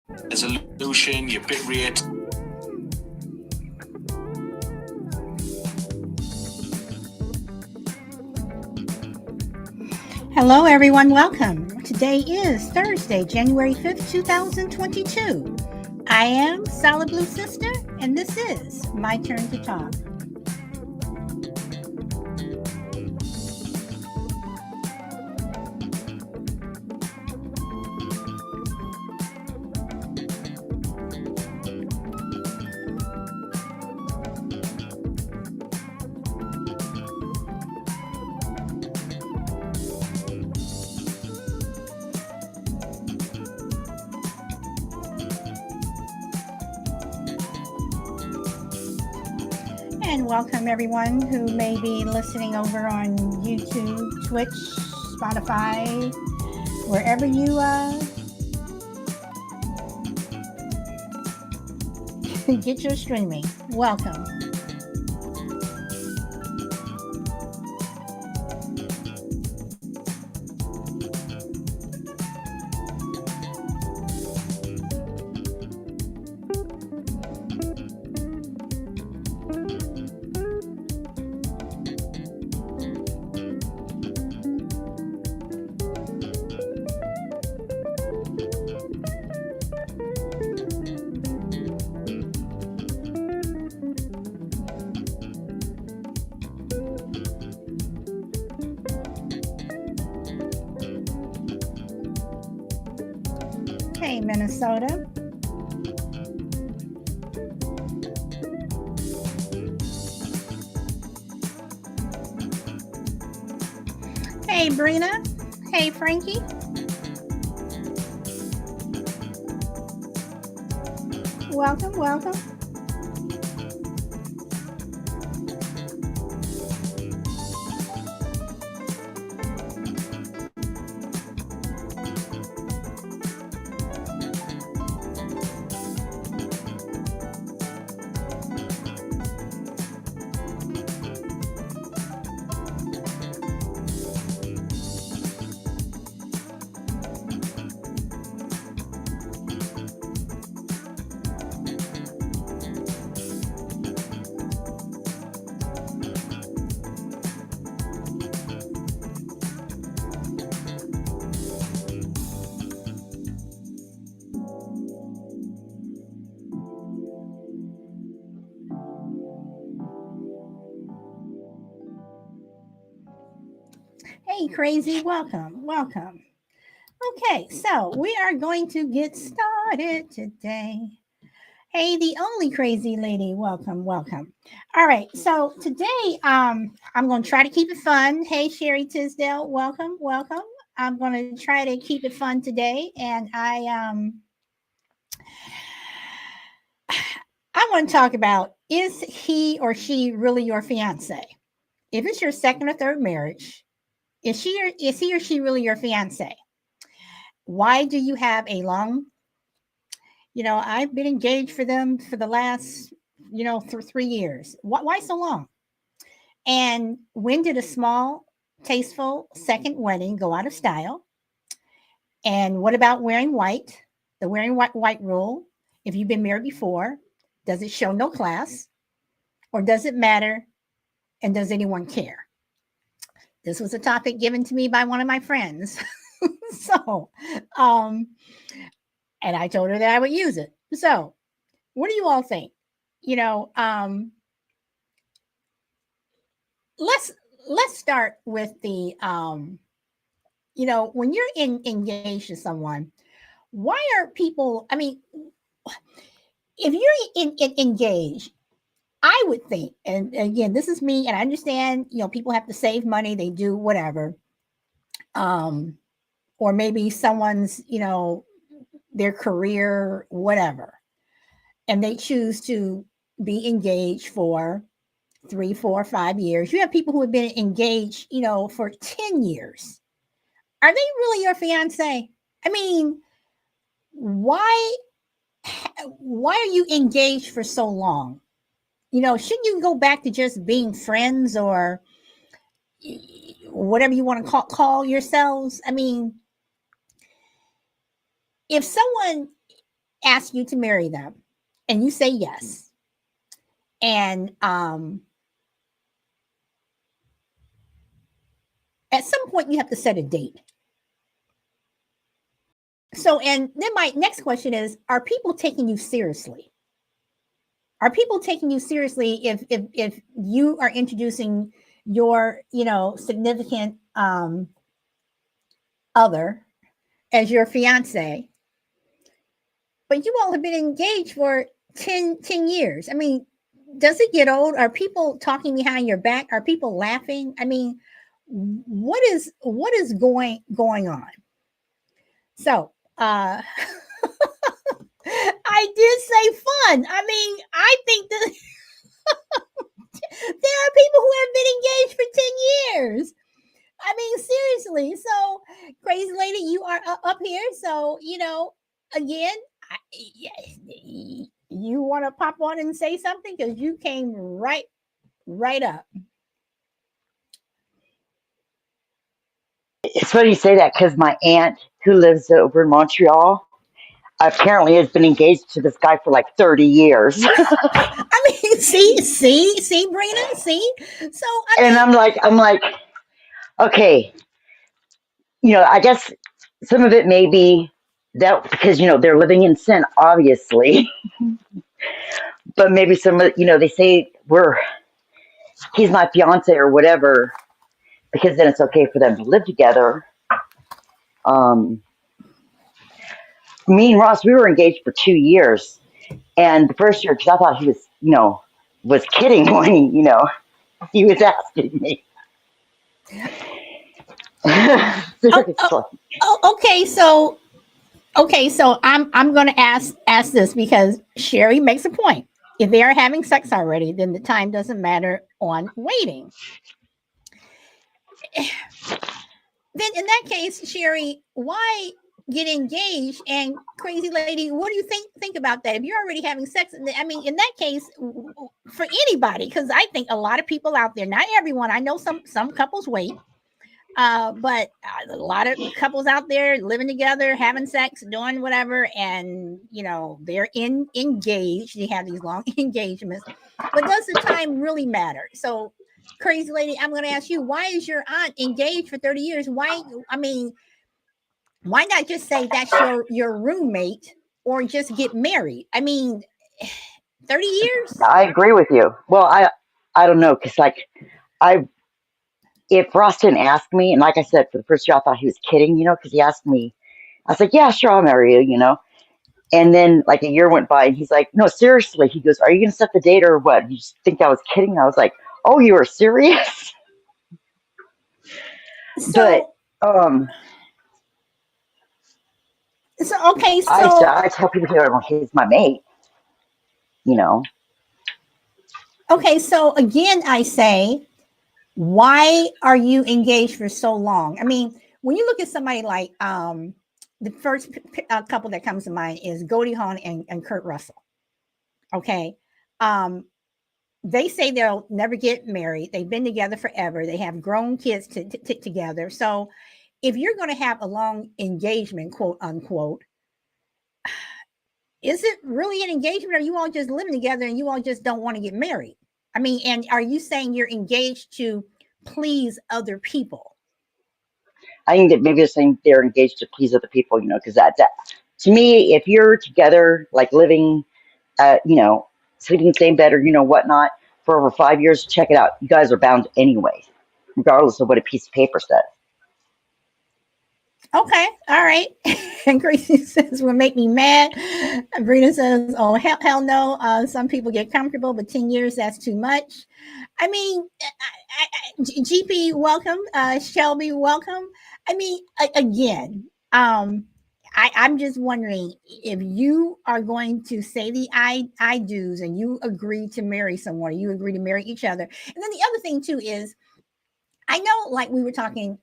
resolution, your bit rate. Hello, everyone. Welcome. Today is Thursday, January 5th, 2022. I am Solid Blue Sister, and this is My Turn to Talk. And welcome everyone who may be listening over on YouTube, Twitch, Spotify, wherever you get your streaming. Welcome. Hey, Minnesota. Hey, Brina. Hey, Frankie. Welcome, welcome. Hey, Crazy. Welcome, welcome. Okay, so we are going to get started today. Hey, the only crazy lady. Welcome, welcome. All right, so today I'm going to try to keep it fun. Hey, Sherry Tisdale. Welcome, welcome. I'm going to try to keep it fun today, and I want to talk about, is he or she really your fiance? If it's your second or third marriage, is he or she really your fiance? Why do you have a long, I've been engaged for them for the last, for 3 years. Why so long? And when did a small, tasteful second wedding go out of style? And what about wearing white? The wearing white rule. If you've been married before, does it show no class? Or does it matter? And does anyone care? This was a topic given to me by one of my friends. so, um, and I told her that I would use it. So, what do you all think? You know, um, let's let's start with the when you're engaged to someone, why are people? I mean, if you're engaged, I would think, and again, this is me, and I understand, people have to save money, they do whatever, um, or maybe someone's, their career, whatever, and they choose to be engaged for 3, 4, 5 years. You have people who have been engaged, for 10 years. Are they really your fiance? I mean, why why are you engaged for so long? Shouldn't you go back to just being friends or whatever you want to call yourselves? I mean, if someone ask you to marry them and you say yes, and at some point you have to set a date. So, and then my next question is, are people taking you seriously? Are people taking you seriously if you are introducing your, significant other as your fiance, but you all have been engaged for 10 years? I mean, does it get old? Are people talking behind your back? Are people laughing? I mean, what is going on? So, I did say fun. I mean, I think that there are people who have been engaged for 10 years. I mean, seriously. So, crazy lady, you are up here. So, again, you want to pop on and say something because you came right up. It's funny you say that because my aunt, who lives over in Montreal, apparently has been engaged to this guy for like 30 years. I mean, see, Brina, see. So And I'm like, okay, I guess some of it may be that because they're living in sin, obviously, but maybe some of they say he's my fiance or whatever because then it's okay for them to live together. Um, Me and Ross, we were engaged for 2 years, and the first year, because I thought he was kidding when he was asking me. Okay, so I'm going to ask this because Sherry makes a point. If they are having sex already, then the time doesn't matter on waiting. Then in that case, Sherry, why get engaged? And crazy lady, what do you think about that? If you're already having sex, I mean, in that case, for anybody, because I think a lot of people out there, not everyone, I know some couples wait. But a lot of couples out there living together, having sex, doing whatever, and they're engaged. They have these long engagements, but does the time really matter? So, crazy lady, I'm going to ask you: why is your aunt engaged for 30 years? Why? I mean, why not just say that's your roommate, or just get married? I mean, 30 years. I agree with you. Well, I don't know because I if Ross didn't ask me, and like I said, for the first year I thought he was kidding, because he asked me. I was like, yeah, sure, I'll marry you. And then like a year went by, and he's like, no, seriously. He goes, are you gonna set the date or what? You just think I was kidding? I was like, oh, you are serious? So, but okay, so I tell people he's my mate. Okay, so again, I say, why are you engaged for so long? I mean, when you look at somebody like the first couple that comes to mind is Goldie Hawn and Kurt Russell. Okay, they say they'll never get married. They've been together forever. They have grown kids together. So, if you're going to have a long engagement, quote unquote, is it really an engagement, or are you all just living together and you all just don't want to get married? I mean, and are you saying you're engaged to please other people? I think that maybe they're saying they're engaged to please other people, because that to me, if you're together, like living, sleeping in the same bed or whatnot for over 5 years, check it out. You guys are bound anyway, regardless of what a piece of paper says. Okay, all right. And Gracie says, "Will make me mad." Brina says, "Oh hell no. Some people get comfortable, but 10 years that's too much." I mean, GP, welcome. Shelby, welcome. I mean, again, I'm just wondering if you are going to say the I do's and you agree to marry someone, you agree to marry each other. And then the other thing too is, I know, like we were talking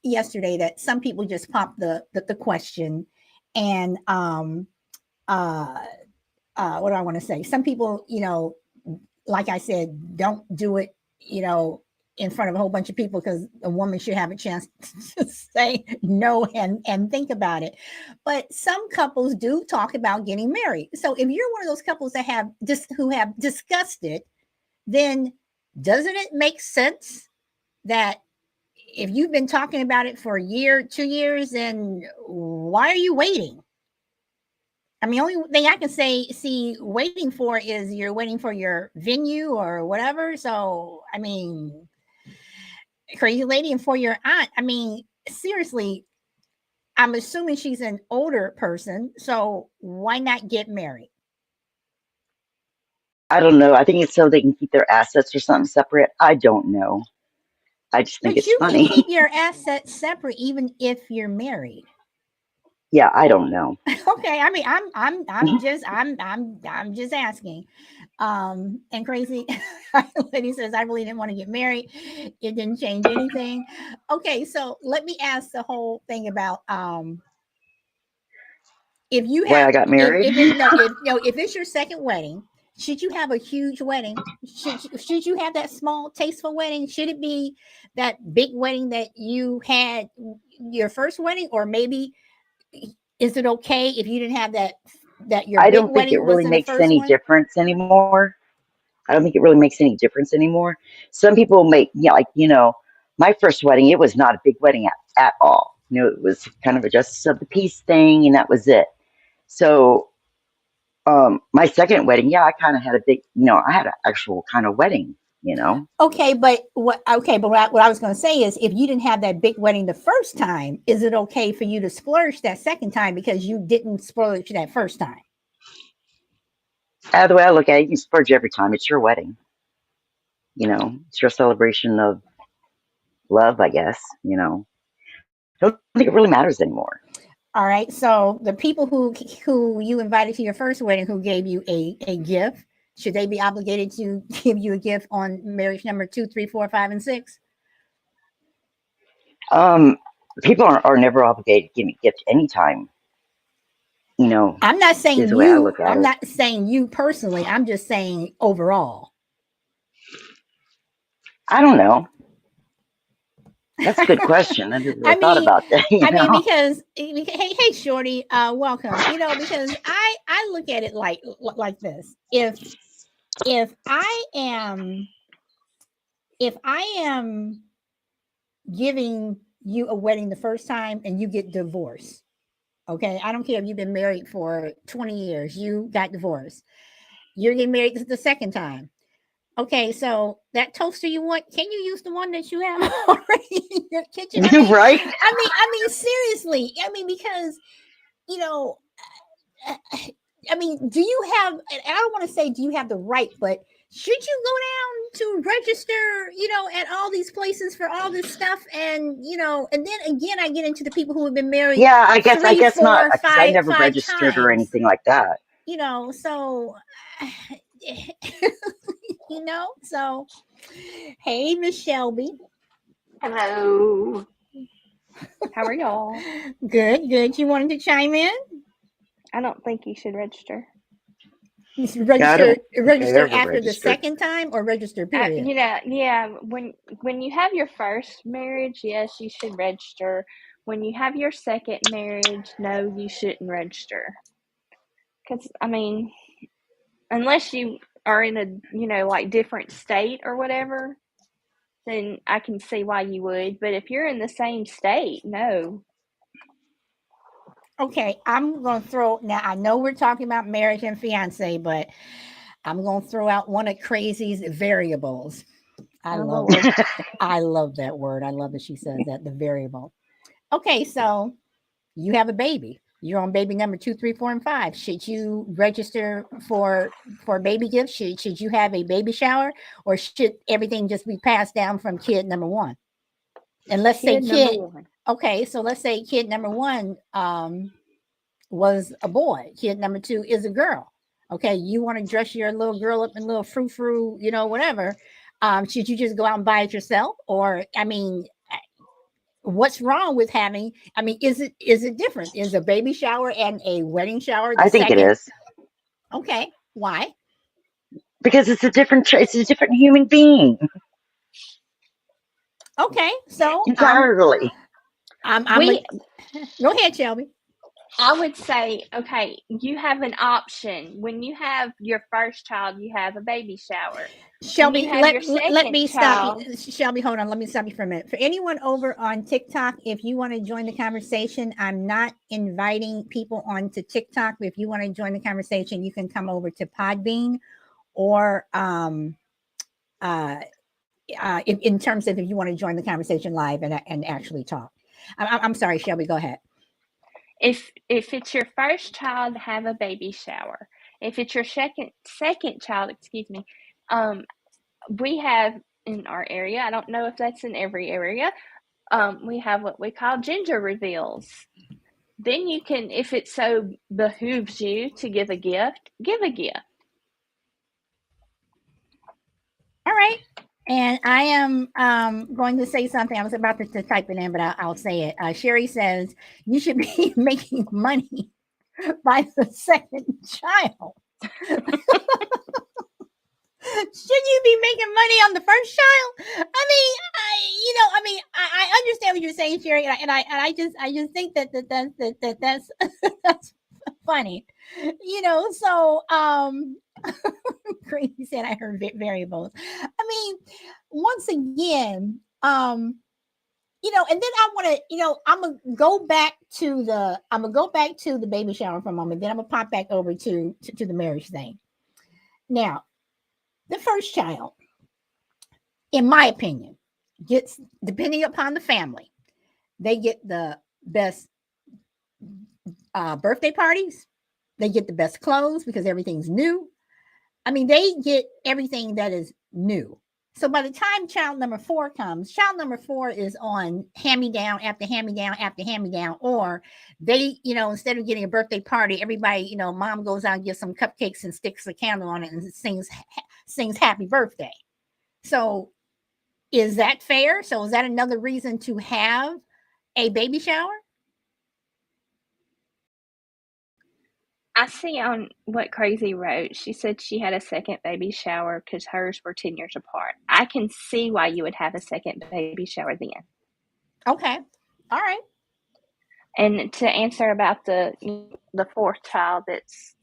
yesterday, that some people just pop the question, and what do I want to say? Some people, like I said, don't do it, in front of a whole bunch of people, because a woman should have a chance to say no and think about it. But some couples do talk about getting married. So if you're one of those couples that have who have discussed it, then doesn't it make sense that if you've been talking about it for a year, 2 years, then why are you waiting? I mean, only thing I can see waiting for is you're waiting for your venue or whatever. So, I mean, crazy lady, and for your aunt, I mean, seriously, I'm assuming she's an older person. So why not get married? I don't know. I think it's so they can keep their assets or something separate. I don't know. I just think But it's you can funny. keep your assets separate even if you're married. Yeah, I don't know. Okay, I mean, I'm just asking. And crazy lady says, I really didn't want to get married. It didn't change anything. Okay, so let me ask the whole thing about if you Why have I got married? if it's your second wedding, should you have a huge wedding? Should you have that small tasteful wedding? Should it be that big wedding that you had your first wedding, or maybe is it okay if you didn't have that your I big don't think it wedding really wasn't the makes first any one? difference anymore. I don't think it really makes any difference anymore. Some people make, yeah, like, my first wedding, it was not a big wedding at all. It was kind of a justice of the peace thing, and that was it. So, my second wedding, yeah, I kind of had a big, I had an actual kind of wedding. Okay, but what I was going to say is, if you didn't have that big wedding the first time, is it okay for you to splurge that second time because you didn't splurge that first time? The way I look at it, you can splurge every time. It's your wedding. It's your celebration of love, I guess. I don't think it really matters anymore. All right. So the people who you invited to your first wedding, who gave you a gift, should they be obligated to give you a gift on marriage number 2, 3, 4, 5, and 6? Um, People are never obligated to give me a gift anytime. I'm not Is saying the way I you. look at I'm it. not saying you personally. I'm just saying overall. I don't know. That's a good question. I never really I thought mean, about that. because hey, shorty, welcome. Because I look at it like this. If I am giving you a wedding the first time and you get divorced, okay, I don't care if you've been married for 20 years, you got divorced, you're getting married the second time. Okay, so that toaster you want, can you use the one that you have already in your kitchen? Right? Seriously. Because you know, do you have? And I don't want to say do you have the right, but should you go down to register? At all these places for all this stuff, and then again, I get into the people who have been married Yeah, I three, guess not, four, because I five, never five registered or times. anything like that. So so hey, Miss Shelby. Hello. How are y'all? Good. You wanted to chime in? I don't think you should register. You should Yeah, I register don't think I register ever after the registered. second time, or register period. Yeah. When you have your first marriage, yes, you should register. When you have your second marriage, no, you shouldn't register. Because unless you are in a like different state or whatever, then I can see why you would. But if you're in the same state, no. Okay, I'm going to throw now. I know we're talking about marriage and fiance, but I'm going to throw out one of Crazy's variables. I Oh love Lord. I love that word. I love that she says that, the variable. Okay, so you have a baby. You're on baby number 2, 3, 4, and 5. Should you register for baby gifts? Should you have a baby shower, or should everything just be passed down from kid number 1? And let's say Number 1. Okay, so let's say kid number 1 was a boy. Kid number 2 is a girl. Okay, you want to dress your little girl up in little frou-frou, whatever. Should you just go out and buy it yourself? Or, what's wrong with having, is it different? Is a baby shower and a wedding shower the I think it second? is. Okay, why? Because it's a different human being. Okay, so entirely. Go ahead, Shelby. I would say, okay, you have an option. When you have your first child, you have a baby shower. Shelby, let me child, stop you. Shelby, hold on. Let me stop you for a minute. For anyone over on TikTok, if you want to join the conversation, I'm not inviting people onto TikTok. If you want to join the conversation, you can come over to Podbean or in terms of if you want to join the conversation live and actually talk. I'm sorry, Shelby, go ahead. If it's your first child, have a baby shower. If it's your second child, we have in our area, I don't know if that's in every area, we have what we call gender reveals. Then you can, if it so behooves you to give a gift, give a gift. All right. And I am going to say something. I was about to type it in, but I'll say it. Sherry says you should be making money by the second child. Should you be making money on the first child? I understand what you're saying, Sherry, and I just think that's that's funny, So Crazy said I heard variables. I mean, once again, and then I want to, I'm gonna go back to the baby shower for a moment. Then I'm gonna pop back over to the marriage thing. Now, the first child, in my opinion, gets, depending upon the family, they get the best birthday parties. They get the best clothes because everything's new. I mean, they get everything that is new. So by the time child number 4 comes, child number 4 is on hand-me-down after hand-me-down after hand-me-down, or they, instead of getting a birthday party, everybody, mom goes out and gets some cupcakes and sticks a candle on it and sings happy birthday. So is that fair? So is that another reason to have a baby shower? I see on what Crazy wrote, she said she had a second baby shower because hers were 10 years apart. I can see why you would have a second baby shower then. Okay. All right. And to answer about the 4th child that's,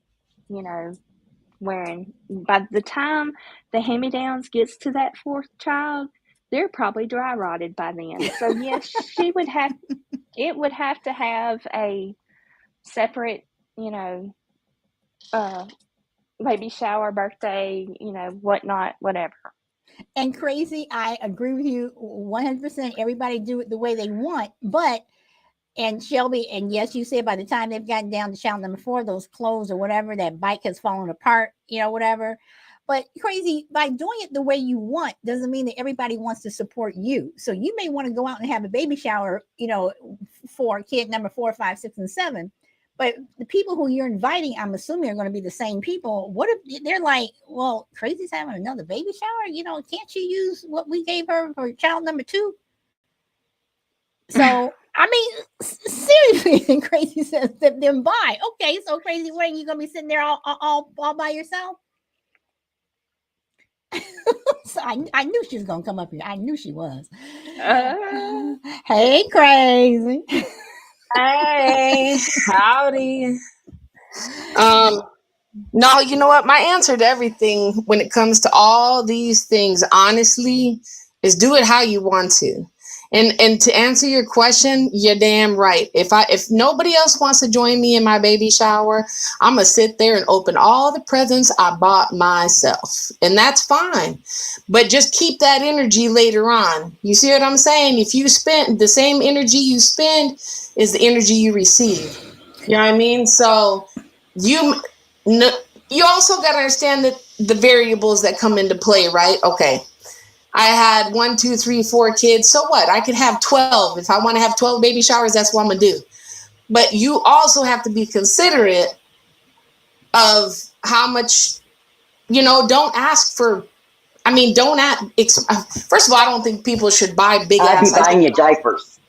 wearing, by the time the hand-me-downs gets to that 4th child, they're probably dry rotted by then. So yes, it would have to have a separate, baby shower, birthday, whatnot, whatever. And Crazy, I agree with you 100%. Everybody do it the way they want, and Shelby, and yes, you said by the time they've gotten down to child number 4, those clothes or whatever, that bike has fallen apart, whatever. But Crazy, by doing it the way you want doesn't mean that everybody wants to support you. So you may want to go out and have a baby shower, for kid number 4, 5, 6, and 7. But the people who you're inviting, I'm assuming, are going to be the same people. What if they're like, well, Crazy's having another baby shower? Can't you use what we gave her for child number 2? So, I mean, seriously, Crazy says, then buy. Okay, so Crazy, what, are you going to be sitting there all by yourself? So I knew she was going to come up here. I knew she was. Hey, Crazy. Hey, howdy. No, you know what? My answer to everything when it comes to all these things, honestly, is do it how you want to. And to answer your question, you're damn right. If nobody else wants to join me in my baby shower, I'm gonna sit there and open all the presents I bought myself, and that's fine. But just keep that energy later on. You see what I'm saying? If you spend the same energy you spend is the energy you receive. You know what I mean? So you also got to understand that the variables that come into play, right? Okay. I had 1, 2, 3, 4 kids. So what? I could have 12. If I want to have 12 baby showers, that's what I'm going to do. But you also have to be considerate of how much, don't ask for, don't ask. First of all, I don't think people should buy big ass. I'd be buying you diapers.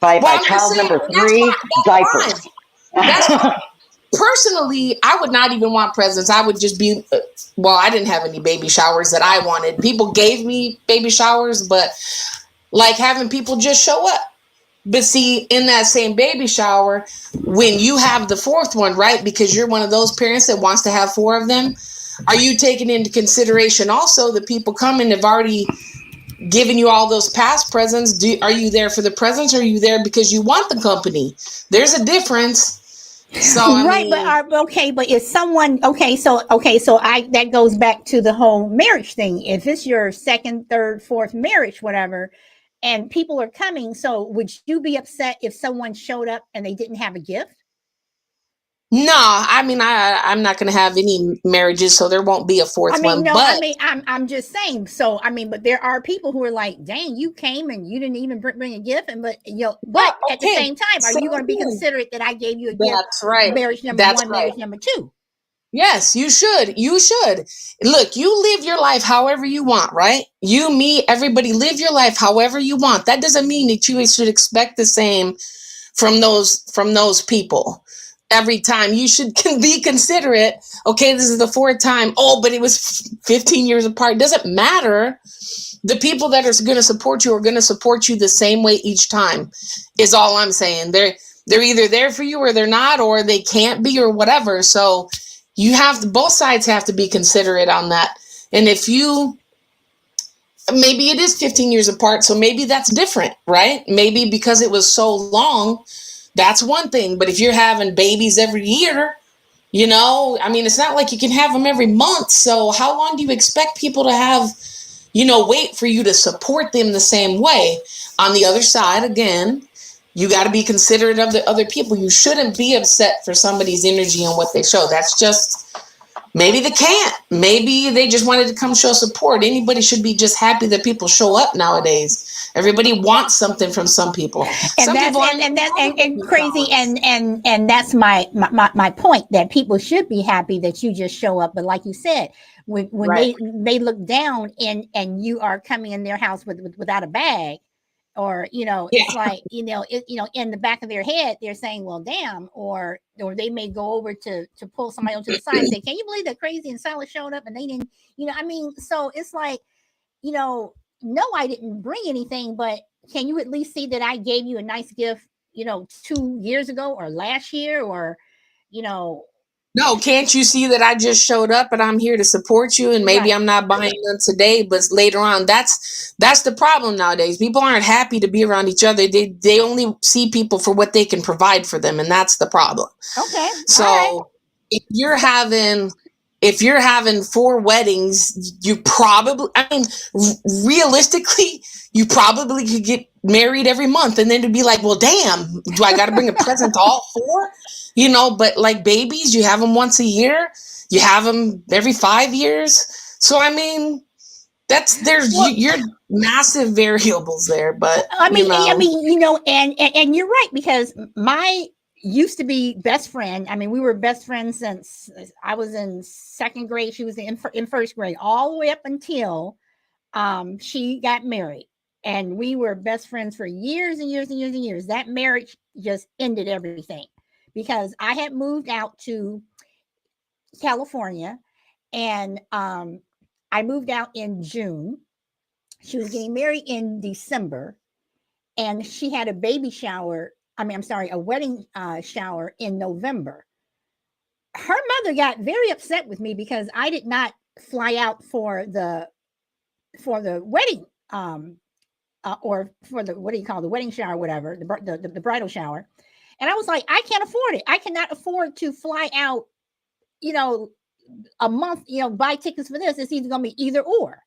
By child number 3, diapers. That's fine. Personally, I would not even want presents. I would just be, I didn't have any baby showers that I wanted. People gave me baby showers, but like having people just show up. But see, in that same baby shower, when you have the fourth one, right? Because you're one of those parents that wants to have 4 of them, are you taking into consideration also the people coming have already given you all those past presents? Are you there for the presents, or are you there because you want the company? There's a difference. So I right, mean, but okay, but if someone so I that goes back to the whole marriage thing. If it's your second, third, fourth marriage, whatever, and people are coming, so would you be upset if someone showed up and they didn't have a gift? no, I mean, I'm not going to have any marriages, so there won't be a fourth I mean, one. no, But I mean, I'm just saying. So, I mean, but there are people who are like, "Dang, you came and you didn't even bring a gift," and but but at the okay, same time, are so you going to be again, considerate that I gave you a gift? that's right. Marriage number That's 1, right. marriage number 2. Yes, you should. You should. Look, you live your life however you want, right? You, me, everybody live your life however you want. That doesn't mean that you should expect the same from those people. Every time you should be considerate. Okay, this is the 4th time. Oh, but it was 15 years apart. It doesn't matter. The people that are going to support you are going to support you the same way each time, is all I'm saying. They're either there for you or they're not, or they can't be, or whatever. So you have to, both sides have to be considerate on that. And if you, maybe it is 15 years apart, so maybe that's different, right? Maybe because it was so long, that's one thing. But if you're having babies every year, I mean, it's not like you can have them every month. So how long do you expect people to have, wait for you to support them the same way? On the other side, again, you got to be considerate of the other people. You shouldn't be upset for somebody's energy and what they show. That's just, maybe they can't. Maybe they just wanted to come show support. Anybody should be just happy that people show up nowadays. Everybody wants something from some people. And Some that's people aren't and crazy and that's my point, that people should be happy that you just show up. But like you said, when Right. they look down and you are coming in their house without a bag, or it's like in the back of their head they're saying, well, damn, or they may go over to pull somebody onto the side and say, can you believe that Crazy and Silas showed up and they didn't, I mean, so it's like, no, I didn't bring anything, but can you at least see that I gave you a nice gift, 2 years ago or last year, or No, can't you see that I just showed up and I'm here to support you? And maybe right. I'm not buying them today, but later on, that's the problem nowadays. People aren't happy to be around each other. They only see people for what they can provide for them, and that's the problem. Okay. So All right. if you're having 4 weddings, you probably, I mean, realistically, you probably could get married every month, and then to be like, well, damn, do I got to bring a present to all 4? But like babies, you have them once a year, you have them every 5 years. So I mean, you're massive variables there, but I mean, and you're right, because my used to be best friend. I mean, we were best friends since I was in 2nd grade. She was in 1st grade, all the way up until she got married, and we were best friends for years and years and years and years. That marriage just ended everything, because I had moved out to California, and I moved out in June. She was getting married in December, and she had a baby shower. I mean, I'm sorry, a wedding shower in November. Her mother got very upset with me because I did not fly out for the wedding, or for the, what do you call, the wedding shower, whatever, the bridal shower. And I was like, I can't afford it. I cannot afford to fly out, a month, buy tickets for this. It's either going to be either or.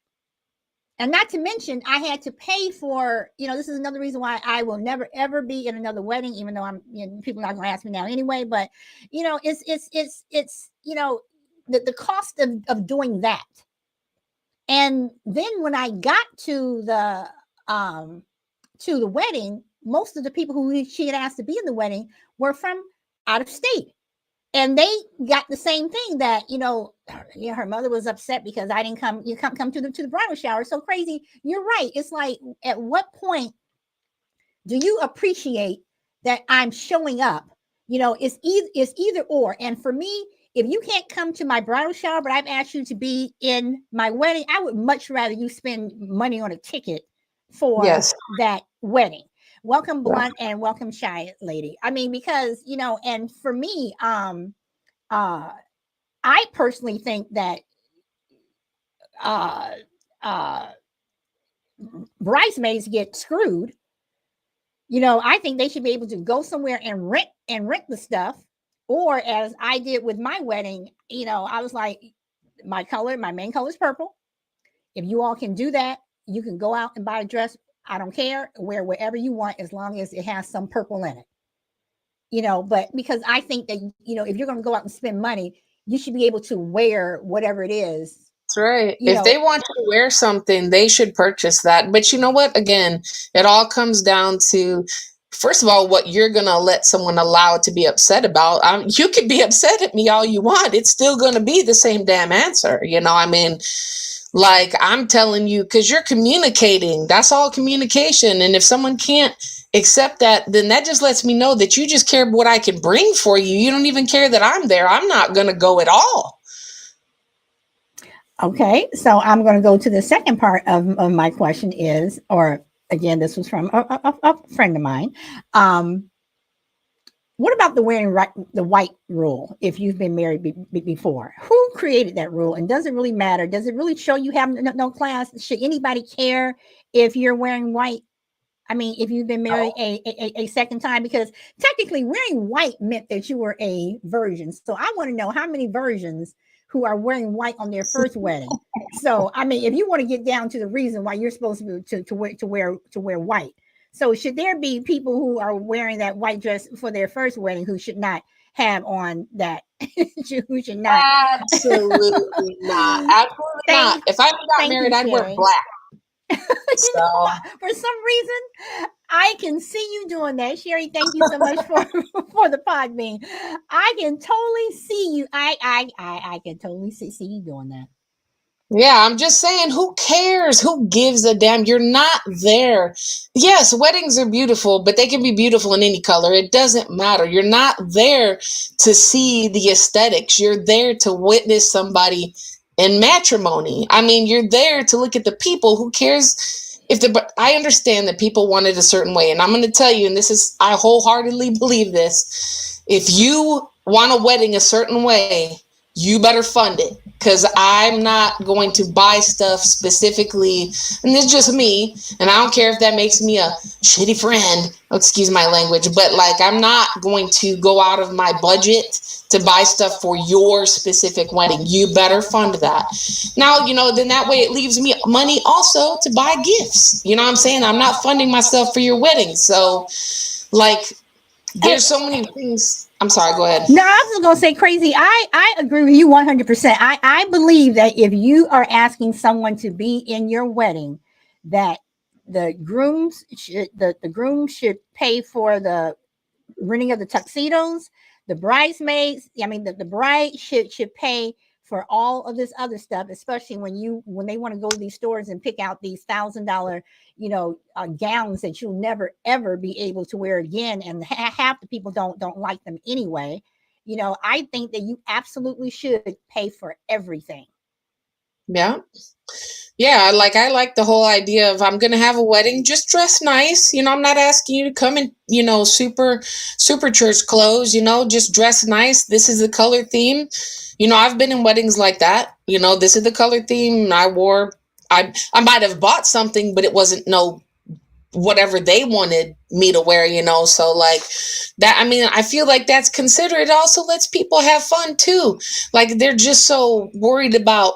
And not to mention, I had to pay for, this is another reason why I will never, ever be in another wedding, even though people are not going to ask me now anyway. But, it's the cost of doing that. And then when I got to the wedding, most of the people who she had asked to be in the wedding were from out of state. And they got the same thing, that, her mother was upset because I didn't come to the bridal shower. So Crazy, you're right. It's like, at what point do you appreciate that I'm showing up? It's either or. And for me, if you can't come to my bridal shower, but I've asked you to be in my wedding, I would much rather you spend money on a ticket for Yes. that wedding. Welcome, blunt, and welcome, shy lady. I mean, because and for me, I personally think that uh, uh, bridesmaids get screwed. I think they should be able to go somewhere and rent the stuff, or as I did with my wedding. I was like, my main color is purple. If you all can do that, you can go out and buy a dress. I don't care, wear wherever you want as long as it has some purple in it. But because I think that if you're going to go out and spend money, you should be able to wear whatever it is. That's right. If they want you to wear something, they should purchase that. But you know what? Again, it all comes down to, first of all, what you're going to let someone allow to be upset about. You could be upset at me all you want. It's still going to be the same damn answer. I mean, like I'm telling you, because you're communicating. That's all communication. And if someone can't accept that, then that just lets me know that you just care what I can bring for you. You don't even care that I'm there. I'm not going to go at all. Okay, so I'm going to go to the second part of my question is, or again, this was from a friend of mine. What about the wearing the white rule? If you've been married before, who created that rule? And does it really matter? Does it really show you have no class? Should anybody care if you're wearing white? I mean, if you've been married a second time, because technically wearing white meant that you were a virgin. So I want to know how many virgins who are wearing white on their first wedding. So, I mean, if you want to get down to the reason why you're supposed to wear white. So should there be people who are wearing that white dress for their first wedding who should not have on that? Who should not? Absolutely not. Absolutely not. If I got married, I'd wear black. So. For some reason, I can see you doing that, Sherry. Thank you so much for the pod bean. I can totally see you. I can totally see you doing that. Yeah, I'm just saying, who cares? Who gives a damn? You're not there. Yes, weddings are beautiful, but they can be beautiful in any color. It doesn't matter. You're not there to see the aesthetics. You're there to witness somebody in matrimony. I mean, you're there to look at the people. Who cares but I understand that people want it a certain way. And I'm going to tell you, and I wholeheartedly believe this. If you want a wedding a certain way, you better fund it, because I'm not going to buy stuff specifically, and it's just me, and I don't care if that makes me a shitty friend, excuse my language, but like I'm not going to go out of my budget to buy stuff for your specific wedding. You better fund that. Now, then that way it leaves me money also to buy gifts. You know what I'm saying? I'm not funding myself for your wedding. So like there's so many things. I'm sorry, go ahead. No, I was going to say, Crazy. I agree with you 100%. I believe that if you are asking someone to be in your wedding, that the groom should pay for the renting of the tuxedos, the bridesmaids. I mean, the bride should pay for all of this other stuff, especially when they want to go to these stores and pick out these $1,000 gowns that you'll never ever be able to wear again, and half the people don't like them anyway. I think that you absolutely should pay for everything. Yeah, I like the whole idea of, I'm gonna have a wedding, just dress nice. I'm not asking you to come in super church clothes. Just dress nice. This is the color theme. I've been in weddings like that. This is the color theme. I might have bought something, but it wasn't whatever they wanted me to wear, so like that. I mean, I feel like that's considerate. It also lets people have fun too. Like they're just so worried about,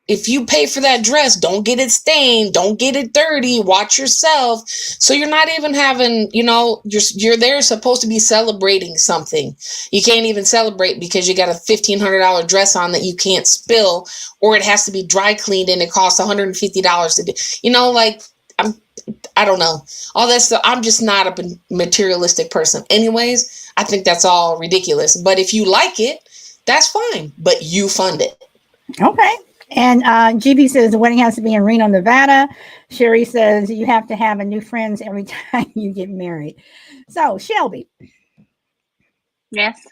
if you pay for that dress, don't get it stained, don't get it dirty, watch yourself. So you're not even having, you're there supposed to be celebrating something. You can't even celebrate because you got a $1,500 dress on that you can't spill, or it has to be dry cleaned and it costs $150 to do. I don't know. All that stuff. I'm just not a materialistic person. Anyways, I think that's all ridiculous. But if you like it, that's fine. But you fund it. Okay. And GB says the wedding has to be in Reno, Nevada. Sherry says you have to have a new friends every time you get married. So, Shelby. Yes.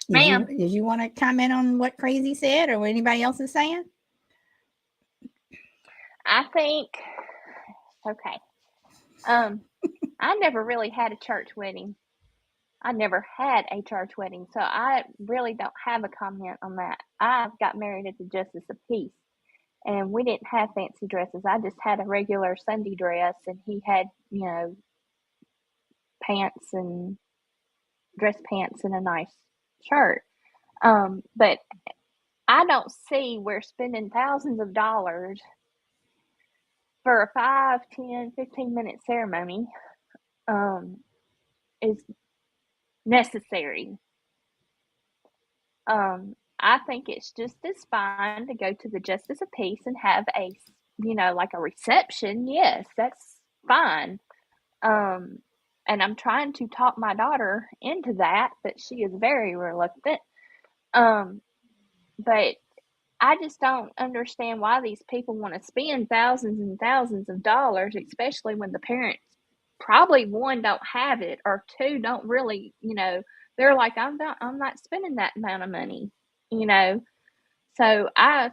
Ma'am. Did you want to comment on what Crazy said or what anybody else is saying? I think Okay. I never really had a church wedding. I never had a church wedding, so I really don't have a comment on that. I got married at the Justice of Peace, and we didn't have fancy dresses. I just had a regular Sunday dress, and he had, pants and dress pants and a nice shirt. But I don't see where spending thousands of dollars for a 5, 10, 15-minute ceremony is necessary. I think it's just as fine to go to the Justice of Peace and have a, like a reception. Yes, that's fine. And I'm trying to talk my daughter into that, but she is very reluctant. But I just don't understand why these people want to spend thousands and thousands of dollars, especially when the parents probably, one, don't have it, or two, don't really, they're like, I'm not spending that amount of money, So I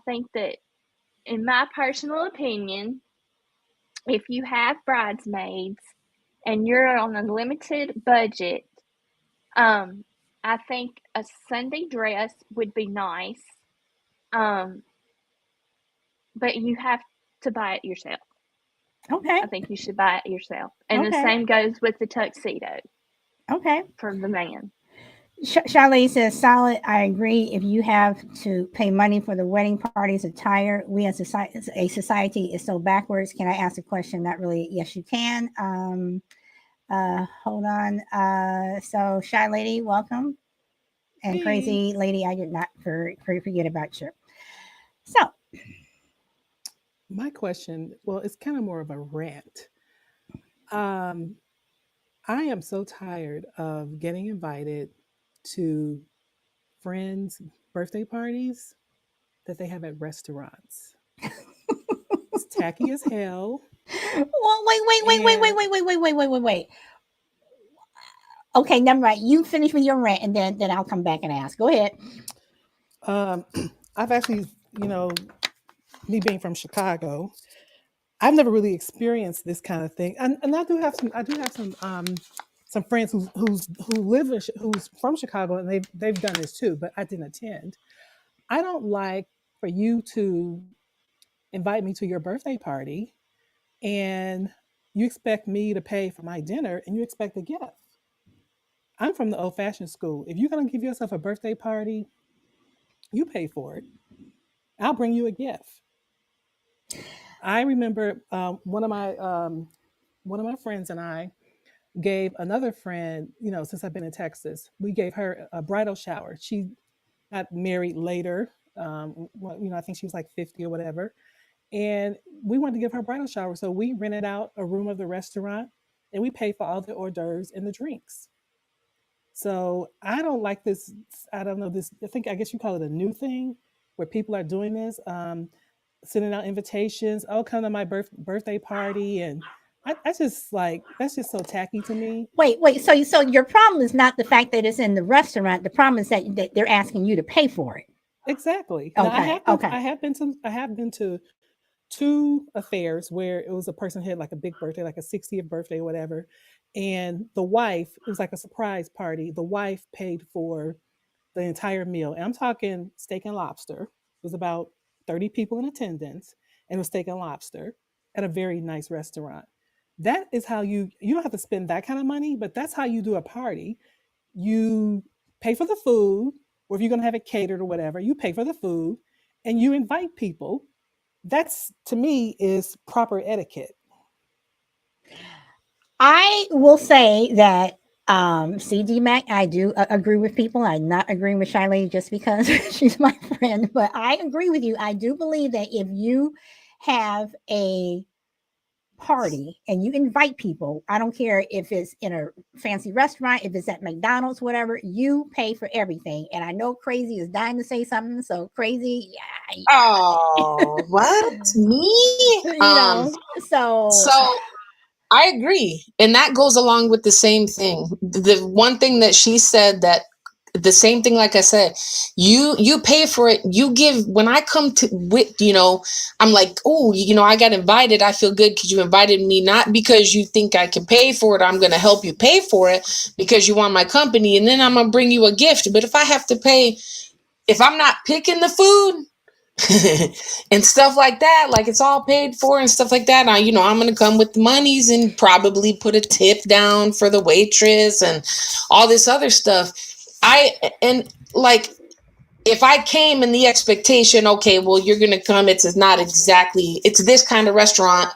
think that, in my personal opinion, if you have bridesmaids and you're on a limited budget, I think a Sunday dress would be nice. But you have to buy it yourself. Okay. I think you should buy it yourself. And the Okay. same goes with the tuxedo Okay. for the man. Charlie says, solid. I agree. If you have to pay money for the wedding party's attire, we as a society is so backwards. Can I ask a question? Not really. Yes, you can. Hold on. So Shy Lady, welcome. And Hey. Crazy Lady, I did not forget about you. So My question, well, it's kind of more of a rant. I am so tired of getting invited to friends' birthday parties that they have at restaurants. It's tacky as hell. well, wait. Okay, never mind. You finish with your rant, and then I'll come back and ask. Go ahead. I've actually, me being from Chicago, I've never really experienced this kind of thing, and I do have some friends who live who's from Chicago, and they've done this too, but I didn't attend. I don't like for you to invite me to your birthday party, and you expect me to pay for my dinner, and you expect a gift. I'm from the old-fashioned school. If you're gonna give yourself a birthday party, you pay for it. I'll bring you a gift. I remember one of my friends and I gave another friend, since I've been in Texas, we gave her a bridal shower. She got married later. I think she was like 50 or whatever. And we wanted to give her a bridal shower. So we rented out a room of the restaurant and we paid for all the hors d'oeuvres and the drinks. So I don't like this. I don't know this. I guess you call it a new thing where people are doing this, sending out invitations. Oh, come to my birthday party. And I just like, that's just so tacky to me. Wait. So your problem is not the fact that it's in the restaurant. The problem is that they're asking you to pay for it. Exactly. Okay. Now, I have been to 2 affairs where it was a person who had like a big birthday, like a 60th birthday or whatever. And the wife, it was like a surprise party. The wife paid for the entire meal. And I'm talking steak and lobster. It was about 30 people in attendance, and it was steak and lobster at a very nice restaurant. That is how you don't have to spend that kind of money, but that's how you do a party. You pay for the food, or if you're going to have it catered or whatever, you pay for the food and you invite people. That's, to me, is proper etiquette. I will say that CD Mac, I do agree with people. I'm not agreeing with Shy Lady just because she's my friend, but I agree with you. I do believe that if you have a party and you invite people, I don't care if it's in a fancy restaurant, if it's at McDonald's, whatever, you pay for everything. And I know Crazy is dying to say something, so Crazy, yeah. Oh, what? Me? So I agree. And that goes along with the same thing. The one thing that she said that the same thing, like I said, you pay for it. You give, when I come to with, I'm like, oh, I got invited. I feel good because you invited me, not because you think I can pay for it. I'm going to help you pay for it because you want my company. And then I'm going to bring you a gift. But if I have to pay, if I'm not picking the food, and stuff like that, like it's all paid for and stuff like that, I'm going to come with the monies and probably put a tip down for the waitress and all this other stuff. And like, if I came in the expectation, okay, well, you're going to come, it's this kind of restaurant,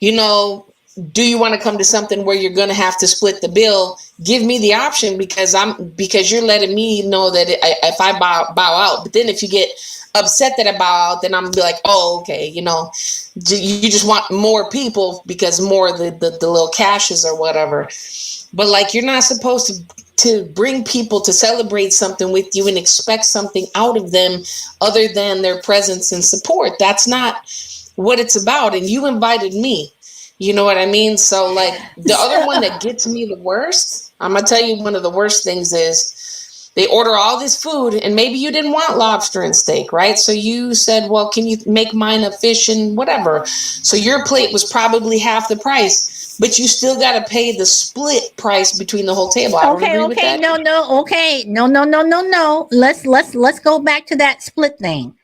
do you want to come to something where you're going to have to split the bill? Give me the option, because you're letting me know that if I bow out. But then if you get upset that I bow out, then I'm gonna be like, oh, okay, you just want more people because more the little cashes or whatever. But like, you're not supposed to bring people to celebrate something with you and expect something out of them other than their presence and support. That's not what it's about. And you invited me. You know what I mean? So like, the other one that gets me the worst, I'm going to tell you, one of the worst things is they order all this food, and maybe you didn't want lobster and steak, right? So you said, well, can you make mine a fish and whatever? So your plate was probably half the price, but you still got to pay the split price between the whole table. I don't agree with that. No. Let's go back to that split thing.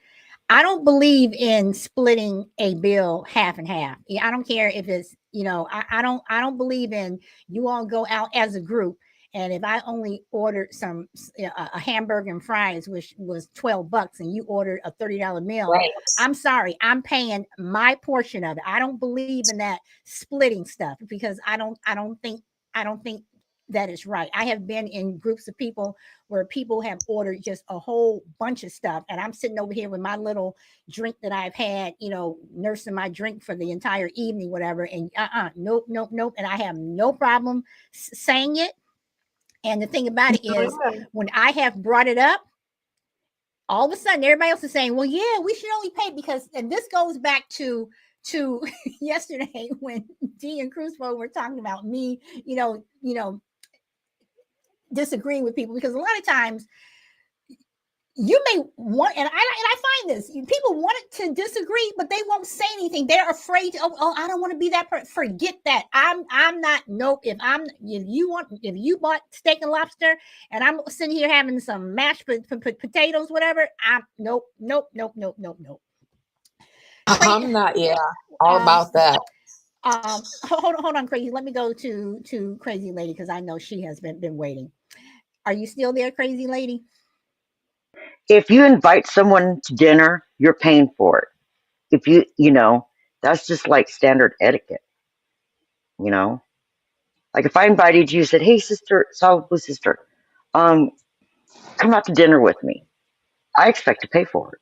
I don't believe in splitting a bill half and half. I don't care if it's, I don't believe in, you all go out as a group, and if I only ordered a hamburger and fries, which was $12, and you ordered a $30 meal, Right. I'm sorry, I'm paying my portion of it. I don't believe in that splitting stuff, because I don't think that is right. I have been in groups of people where people have ordered just a whole bunch of stuff, and I'm sitting over here with my little drink that I've had, nursing my drink for the entire evening, whatever. And nope. And I have no problem saying it. And the thing about it is, when I have brought it up, all of a sudden everybody else is saying, well, yeah, we should only pay because, and this goes back to yesterday when Dee and Cruzfo were talking about me, disagreeing with people, because a lot of times you may want, and I find this, people want to disagree, but they won't say anything. They're afraid to, I don't want to be that person. Forget that. I'm not, nope. If you bought steak and lobster and I'm sitting here having some mashed potatoes, whatever, nope. I'm not, all about that. Hold on, Crazy. Let me go to Crazy Lady, because I know she has been waiting. Are you still there, Crazy Lady? If you invite someone to dinner, you're paying for it. If that's just like standard etiquette. Like if I invited you, said, "Hey, sister, solid blue sister, come out to dinner with me," I expect to pay for it.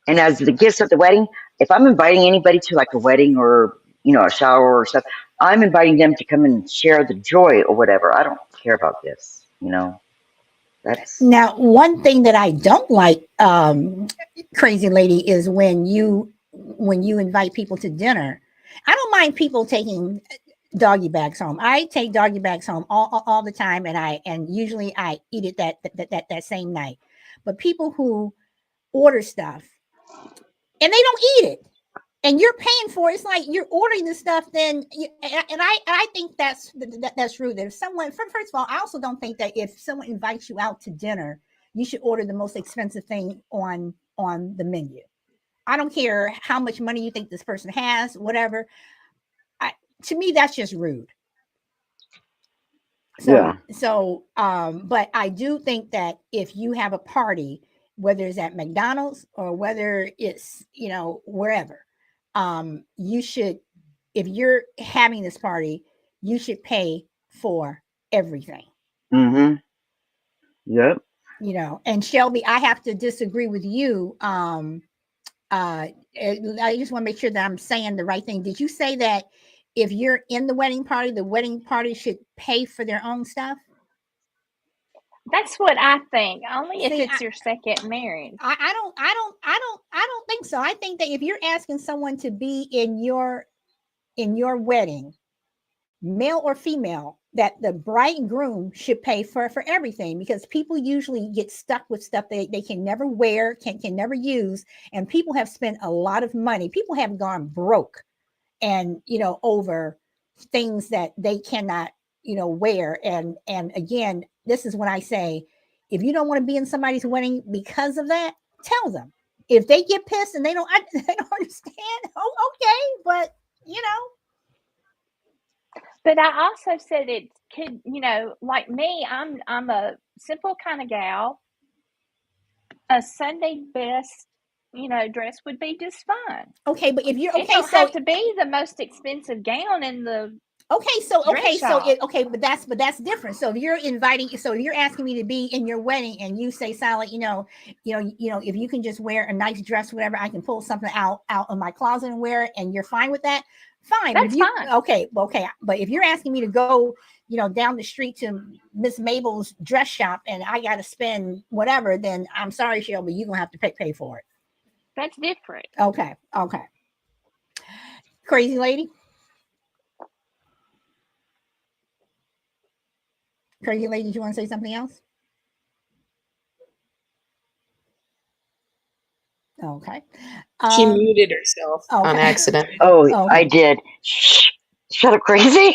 And as the gifts at the wedding, if I'm inviting anybody to like a wedding or a shower or stuff, I'm inviting them to come and share the joy or whatever. I don't care about gifts. That's now one thing that I don't like, Crazy Lady, is when you invite people to dinner. I don't mind people taking doggy bags home. I take doggy bags home all the time, and usually I eat it that same night. But people who order stuff and they don't eat it, and you're paying for it, it's like you're ordering the stuff. Then, and I think that's rude. That if someone, first of all, I also don't think that if someone invites you out to dinner, you should order the most expensive thing on the menu. I don't care how much money you think this person has, whatever. To me, that's just rude. But I do think that if you have a party, whether it's at McDonald's or whether it's, wherever, you should, if you're having this party, you should pay for everything. Mm-hmm. Yep. And Shelby, I have to disagree with you. I just want to make sure that I'm saying the right thing. Did you say that if you're in the wedding party should pay for their own stuff? That's what I think. Only if it's your second marriage. I don't think so. I think that if you're asking someone to be in your wedding, male or female, that the bride and groom should pay for everything, because people usually get stuck with stuff they can never wear, can never use. And people have spent a lot of money. People have gone broke and, over things that they cannot, wear. And again, this is when I say, if you don't want to be in somebody's wedding because of that, tell them. If they get pissed and they don't understand, oh, okay, but But I also said it could, like me, I'm a simple kind of gal. A Sunday best, dress would be just fine. Okay, but if you're It don't have to be the most expensive gown in the but that's different. So if you're you're asking me to be in your wedding and you say, Sally, if you can just wear a nice dress, whatever, I can pull something out of my closet and wear it, and you're fine with that, fine. That's fine. Okay. But if you're asking me to go, down the street to Miss Mabel's dress shop and I got to spend whatever, then I'm sorry, Cheryl, but you're gonna have to pay for it. That's different. Okay. Crazy lady. Crazy lady, do you want to say something else? Okay. She muted herself on accident. Oh, okay. I did. Shh. Shut up, crazy.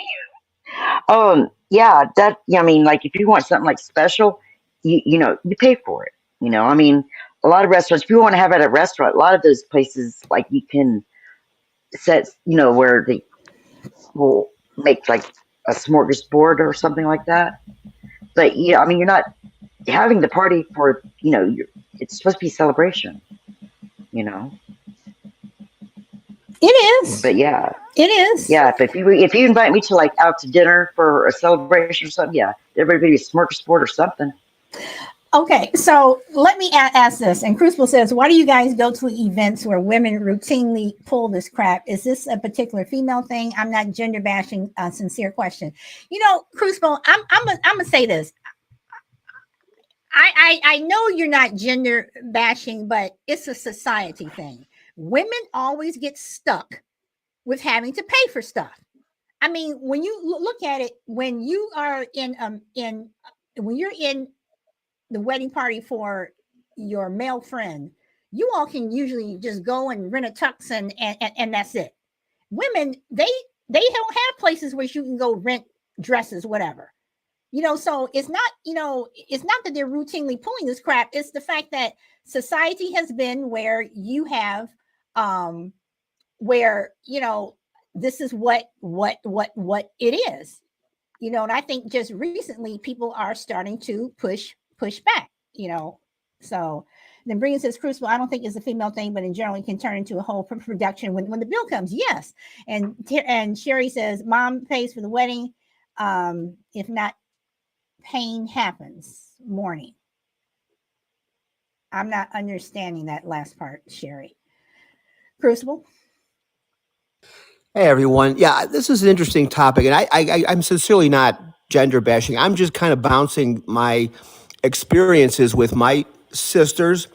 Yeah, I mean, like, if you want something like special, you pay for it. I mean, a lot of restaurants, if you want to have it at a restaurant, a lot of those places, like, you can set, where they will make like a smorgasbord or something like that. But I mean, you're not having the party for, it's supposed to be a celebration, It is. But yeah. It is. Yeah, but if you invite me to, like, out to dinner for a celebration or something, yeah, everybody be a smorgasbord or something. Okay, so let me ask this. And Crucible says, why do you guys go to events where women routinely pull this crap? Is this a particular female thing? I'm not gender bashing. A sincere question. Crucible, I'm gonna say this. I know you're not gender bashing, but it's a society thing. Women always get stuck with having to pay for stuff. I mean, when you look at it, when you are when you're in the wedding party for your male friend, you all can usually just go and rent a tux and that's it. Women, they don't have places where you can go rent dresses, whatever. So it's not, it's not that they're routinely pulling this crap. It's the fact that society has been where you have, where, this is what it is, and I think just recently people are starting to push back, so then Brian says, Crucible, I don't think it's a female thing, but in general, it can turn into a whole production when the bill comes. Yes. And Sherry says, mom pays for the wedding. If not, pain happens. Morning. I'm not understanding that last part, Sherry. Crucible. Hey, everyone. Yeah, this is an interesting topic, and I'm sincerely not gender bashing. I'm just kind of bouncing my experiences with my sisters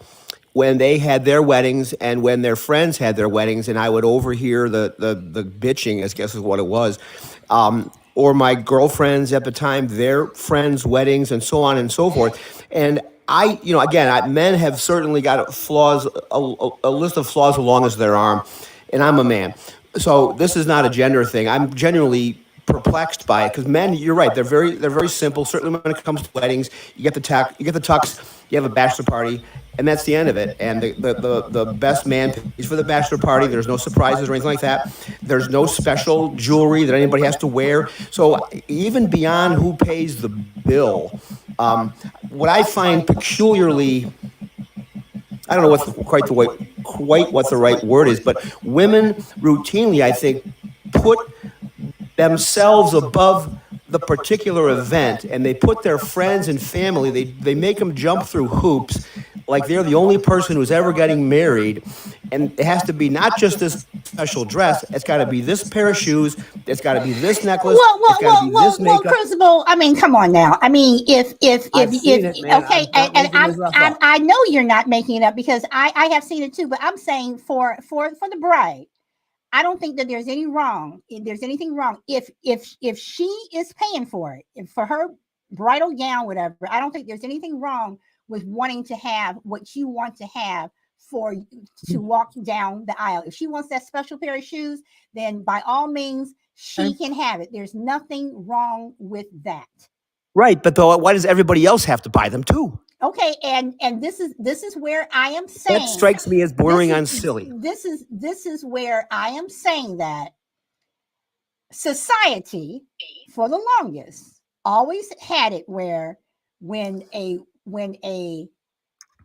when they had their weddings and when their friends had their weddings, and I would overhear the bitching, I guess is what it was, or my girlfriends at the time, their friends' weddings, and so on and so forth. And men have certainly got flaws, a list of flaws as long as their arm, and I'm a man. So this is not a gender thing. I'm genuinely perplexed by it because men, you're right, they're very simple. Certainly when it comes to weddings, you get the tux, you have a bachelor party, and that's the end of it. And the best man pays for the bachelor party. There's no surprises or anything like that. There's no special jewelry that anybody has to wear. So even beyond who pays the bill, what I find peculiarly, I don't know what's quite what the right word is, but women routinely, I think, put themselves above the particular event, and they put their friends and family, they make them jump through hoops like they're the only person who's ever getting married. And it has to be not just this special dress, it's got to be this pair of shoes, it's got to be this necklace, it's got to be this makeup. Crucible, I mean, come on now. I mean, if okay, and I know you're not making it up because I have seen it too, but I'm saying for the bride, I don't think that there's anything wrong if she is paying for it, for her bridal gown, whatever. I don't think there's anything wrong with wanting to have what you want to have to walk down the aisle. If she wants that special pair of shoes, then by all means she can have it. There's nothing wrong with that. Right, but though, why does everybody else have to buy them too? Okay, and this is where I am saying That strikes me as bordering on silly. This is where I am saying that society, for the longest, always had it where when a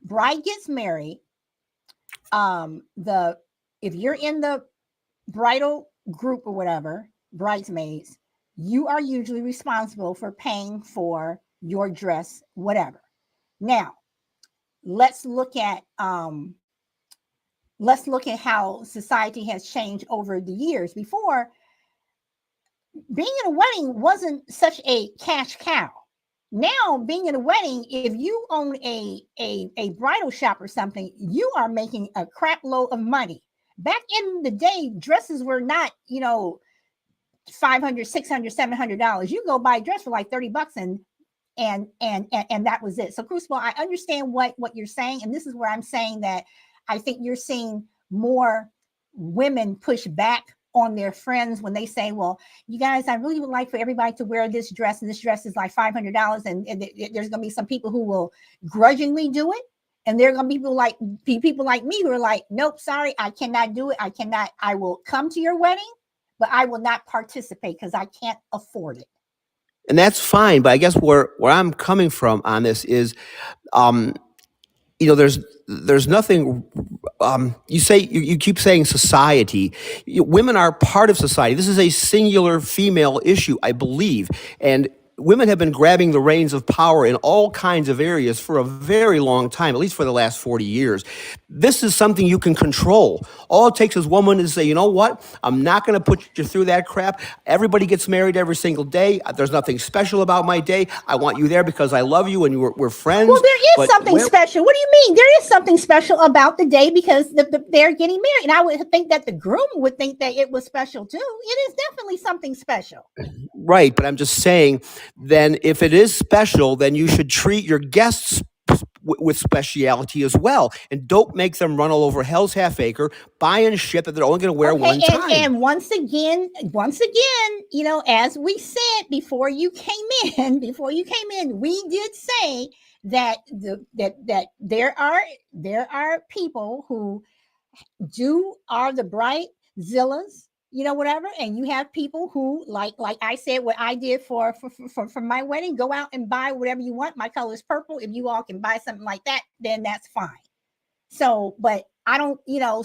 bride gets married, if you're in the bridal group or whatever, bridesmaids, you are usually responsible for paying for your dress, whatever. Now, let's look at how society has changed over the years. Before, being in a wedding wasn't such a cash cow. Now, being in a wedding, if you own a bridal shop or something, you are making a crap load of money. Back in the day, dresses were not, $500, $600, $700. You go buy a dress for like $30 and that was it. So Crucible, I understand what you're saying, and this is where I'm saying that I think you're seeing more women push back on their friends when they say, well, you guys, I really would like for everybody to wear this dress, and this dress is like $500, and there's going to be some people who will grudgingly do it, and there are going to be people like me who are like, nope, sorry, I cannot do it. I will come to your wedding, but I will not participate because I can't afford it. And that's fine, but I guess where I'm coming from on this is, there's nothing. You keep saying society. Women are part of society. This is a singular female issue, I believe, and women have been grabbing the reins of power in all kinds of areas for a very long time, at least for the last 40 years. This is something you can control. All it takes is one woman to say, you know what? I'm not going to put you through that crap. Everybody gets married every single day. There's nothing special about my day. I want you there because I love you and we're friends. Well, there is something special. What do you mean? There is something special about the day because they're getting married. And I would think that the groom would think that it was special too. It is definitely something special. Right, but I'm just saying, then if it is special, then you should treat your guests with speciality as well, and don't make them run all over hell's half acre buying shit that they're only going to wear one time. And once again, as we said before you came in, we did say that that there are people who are the bridezillas, whatever, and you have people who like I said, what I did for my wedding, go out and buy whatever you want. My color is purple. If you all can buy something like that, then that's fine. So, but I don't, again, I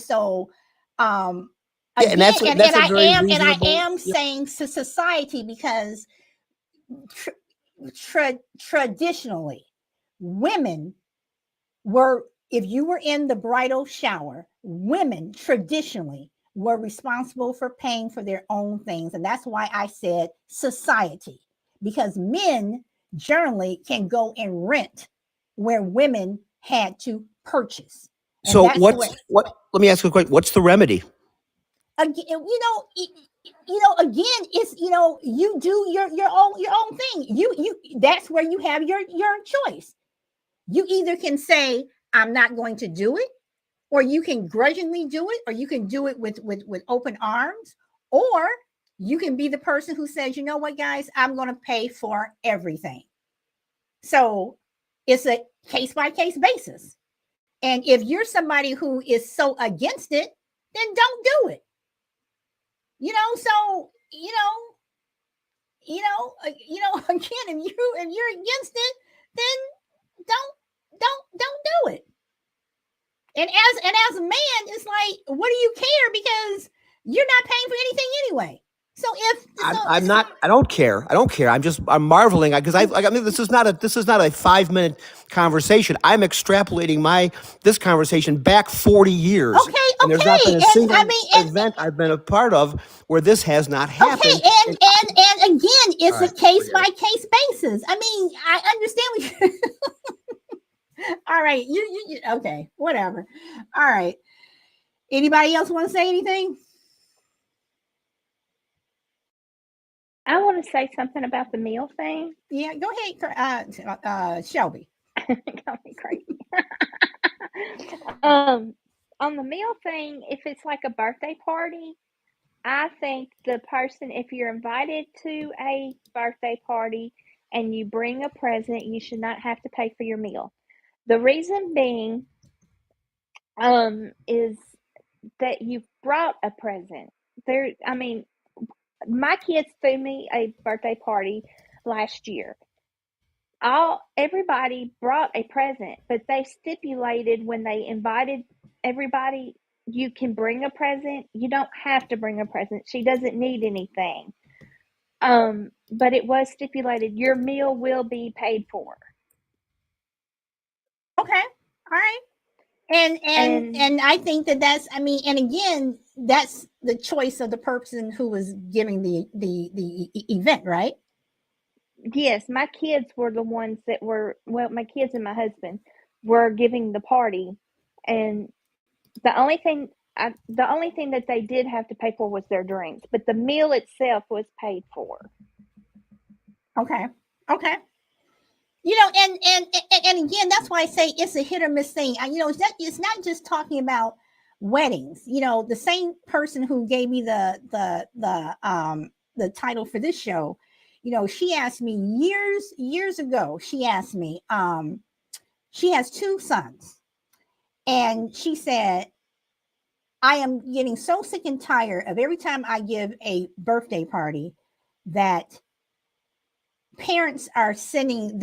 am saying to society because traditionally women were, if you were in the bridal shower, women traditionally were responsible for paying for their own things. And that's why I said society, because men generally can go and rent where women had to purchase. And so let me ask you a question. What's the remedy? Again, it's, you do your own thing. That's where you have your choice. You either can say, I'm not going to do it, or you can grudgingly do it, or you can do it with open arms, or you can be the person who says, you know what, guys, I'm going to pay for everything. So it's a case-by-case basis. And if you're somebody who is so against it, then don't do it. Again, if you're against it, then don't do it. And as a man, it's like, what do you care? Because you're not paying for anything anyway. So I don't care. I'm marveling because this is not a 5-minute conversation. I'm extrapolating this conversation back 40 years. Okay. And there's not been a single event I've been a part of where this has not happened. Okay, and again, it's a case-by-case basis. I mean, I understand what all right, you okay, whatever. All right. Anybody else want to say anything? I want to say something about the meal thing. Yeah, go ahead, Shelby. Got me crazy. On the meal thing, if it's like a birthday party, I think the person, if you're invited to a birthday party and you bring a present, you should not have to pay for your meal. The reason being, is that you brought a present. I mean, my kids threw me a birthday party last year. Everybody brought a present, but they stipulated when they invited everybody, you can bring a present. You don't have to bring a present. She doesn't need anything. But it was stipulated your meal will be paid for. Okay, all right. And I think that's, I mean, and again, that's the choice of the person who was giving the event, right? Yes, my kids were the ones that were, well, my kids and my husband were giving the party, and the only thing that they did have to pay for was their drinks, but the meal itself was paid for. Okay. And again, that's why I say it's a hit or miss thing. It's not just talking about weddings. The same person who gave me the title for this show, she asked me years ago. She asked me, she has 2 sons, and she said, I am getting so sick and tired of every time I give a birthday party that parents are sending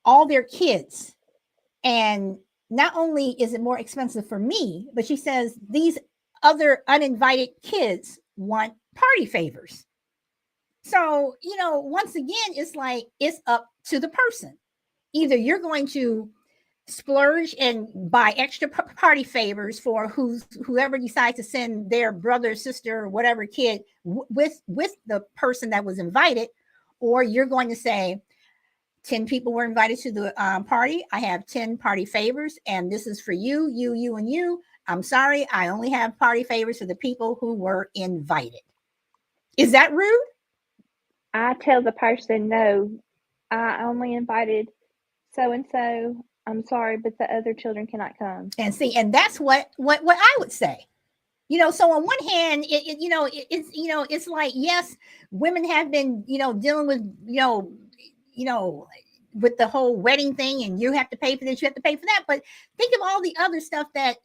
all their kids. And not only is it more expensive for me, but she says these other uninvited kids want party favors. So, once again, it's like, it's up to the person. Either you're going to splurge and buy extra party favors for whoever decides to send their brother, sister, or whatever kid with the person that was invited, or you're going to say, 10 people were invited to the party. I have 10 party favors, and this is for you, and you. I'm sorry, I only have party favors for the people who were invited. Is that rude? I tell the person, no, I only invited so-and-so. I'm sorry, but the other children cannot come. And see, and that's what I would say. So on one hand, it's like, yes, women have been, dealing with, with the whole wedding thing, and you have to pay for this, you have to pay for that. But think of all the other stuff that,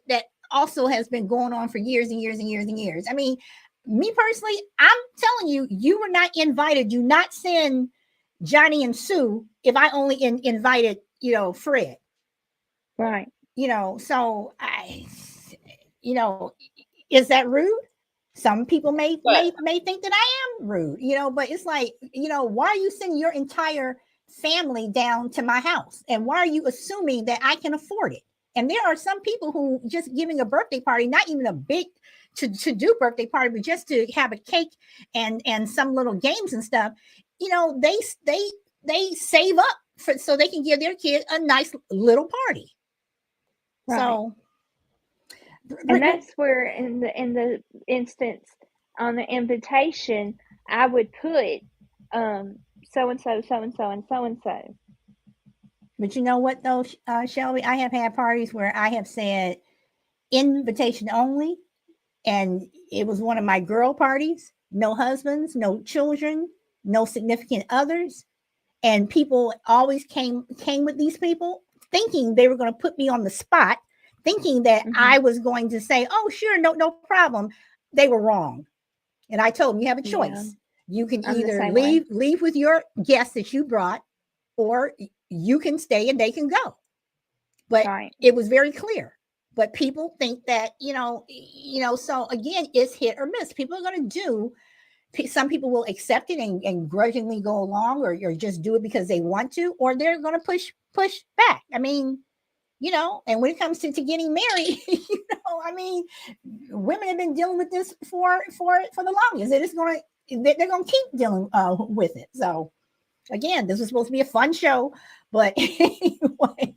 that also has been going on for years and years and years and years. I mean, me personally, I'm telling you, you were not invited. Do not send Johnny and Sue if I only invited, Fred. Right. So is that rude? Some people may think that I am rude, but it's like, why are you sending your entire family down to my house? And why are you assuming that I can afford it? And there are some people who just giving a birthday party, not even a big to do birthday party, but just to have a cake and some little games and stuff, they save up so they can give their kid a nice little party. Right. So, and that's where in the instance on the invitation, I would put so and so, so and so, and so and so. But you know what though, Shelby, I have had parties where I have said invitation only, and it was one of my girl parties. No husbands, no children, no significant others, and people always came with these people thinking they were going to put me on the spot, thinking that I was going to say, "Oh, sure, no problem." They were wrong, and I told them, "You have a choice. Yeah. You can either leave with your guests that you brought, or you can stay and they can go." But it was very clear. But people think that So again, it's hit or miss. People are going to do. Some people will accept it and grudgingly go along, or just do it because they want to, or they're going to push back. I mean, and when it comes to getting married, I mean, women have been dealing with this for the longest. They're going to keep dealing with it. So again, this was supposed to be a fun show, but anyway,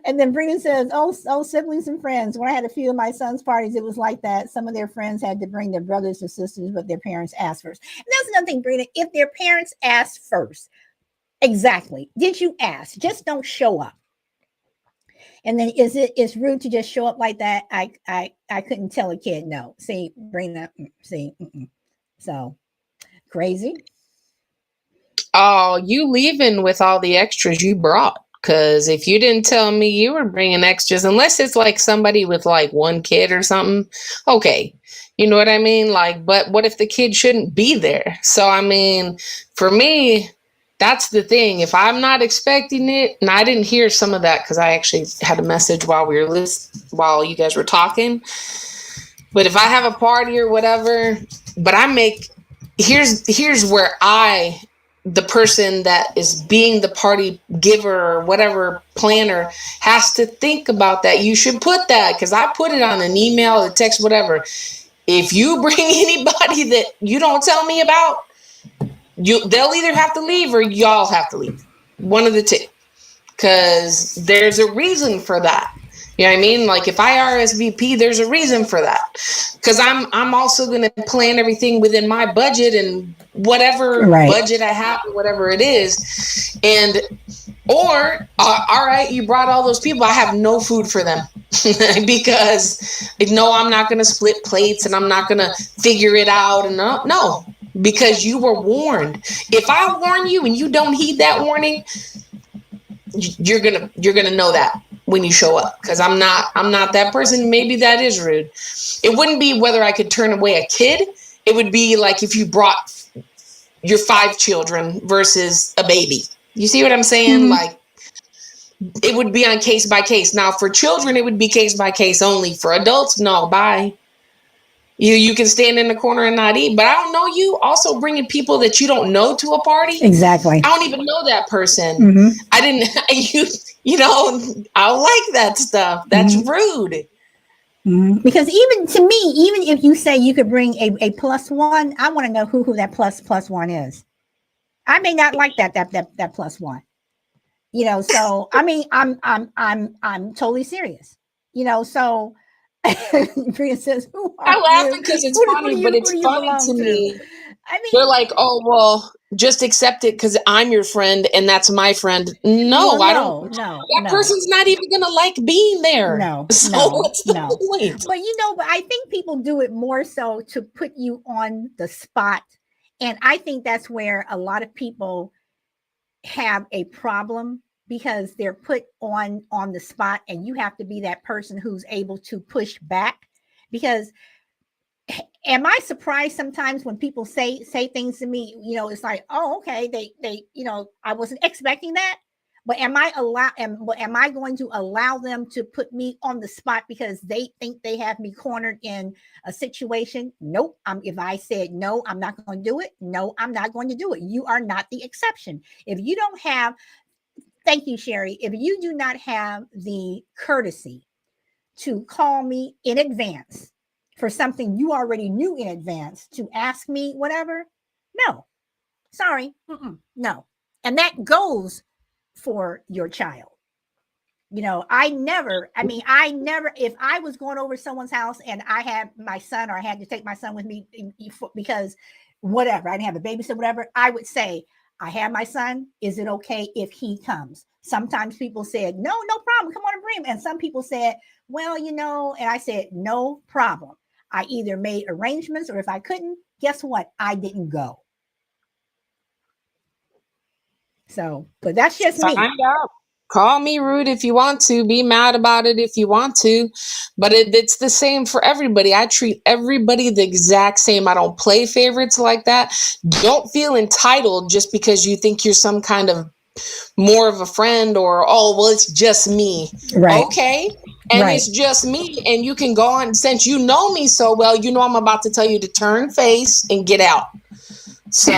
And then Brina says, oh, siblings and friends. When I had a few of my son's parties, it was like that. Some of their friends had to bring their brothers or sisters, but their parents asked first. And that's another thing, Brina. If their parents asked first, exactly. Did you ask? Just don't show up. And then it's rude to just show up like that. I couldn't tell a kid no. See, Brina, see. So crazy. Oh, you leaving with all the extras you brought. Because if you didn't tell me you were bringing extras, unless it's like somebody with like one kid or something, okay. You know what I mean? Like, but what if the kid shouldn't be there? So, I mean, for me, that's the thing. If I'm not expecting it, and I didn't hear some of that because I actually had a message while while you guys were talking. But if I have a party or whatever, but here's where the person that is being the party giver or whatever planner has to think about that. You should put that, because I put it on an email, a text, whatever. If you bring anybody that you don't tell me about, they'll either have to leave or y'all have to leave. One of the two. Because there's a reason for that. You know what I mean? Like if I RSVP, there's a reason for that. Because I'm also going to plan everything within my budget and whatever budget I have, or whatever it is. And or all right, you brought all those people, I have no food for them. Because no, I'm not going to split plates and I'm not going to figure it out. And no, because you were warned. If I warn you and you don't heed that warning, you're gonna know that when you show up, because I'm not that person. Maybe that is rude. It wouldn't be whether I could turn away a kid. It would be like if you brought your 5 children versus a baby. You see what I'm saying? Mm-hmm. Like it would be on case by case. Now for children, it would be case by case only. For adults, no, bye. You can stand in the corner and not eat, but I don't know you. Also bringing people that you don't know to a party. Exactly. I don't even know that person. Mm-hmm. I didn't. You know. I don't like that stuff. That's rude. Mm-hmm. Because even to me, even if you say you could bring a +1, I want to know who that +1 is. I may not like that +1. You know. So I mean, I'm totally serious. You know. So. Priya says, I'm laughing because it's funny, but it's funny to me. I mean, they're like, oh, well, just accept it because I'm your friend and that's my friend. No, I don't. No, that person's not even going to like being there. No, so what's the point? But you know, but I think people do it more so to put you on the spot. And I think that's where a lot of people have a problem, because they're put on the spot and you have to be that person who's able to push back. Because am I surprised sometimes when people say things to me, you know, it's like, oh, okay, they you know, I wasn't expecting that. But am I going to allow them to put me on the spot because they think they have me cornered in a situation? Nope. If I said no, I'm not going to do it. No, I'm not going to do it. You are not the exception. If you don't have, thank you, Sherry. If you do not have the courtesy to call me in advance for something you already knew in advance, to ask me whatever, no, sorry, no. And that goes for your child. You know, I never, if I was going over someone's house and I had my son, or I had to take my son with me because whatever, I didn't have a babysitter, whatever, I would say, I have my son. Is it okay if he comes? Sometimes people said, no problem. Come on and bring him. And some people said, well, you know, and I said, no problem. I either made arrangements, or if I couldn't, guess what? I didn't go. So, but that's just me. Find out. Call me rude if you want to. Be mad about it if you want to. But it's the same for everybody. I treat everybody the exact same. I don't play favorites like that. Don't feel entitled just because you think you're some kind of more of a friend, or, oh, well, it's just me. Right. Okay. And it's just me. And you can go on, since you know me so well, you know I'm about to tell you to turn face and get out. So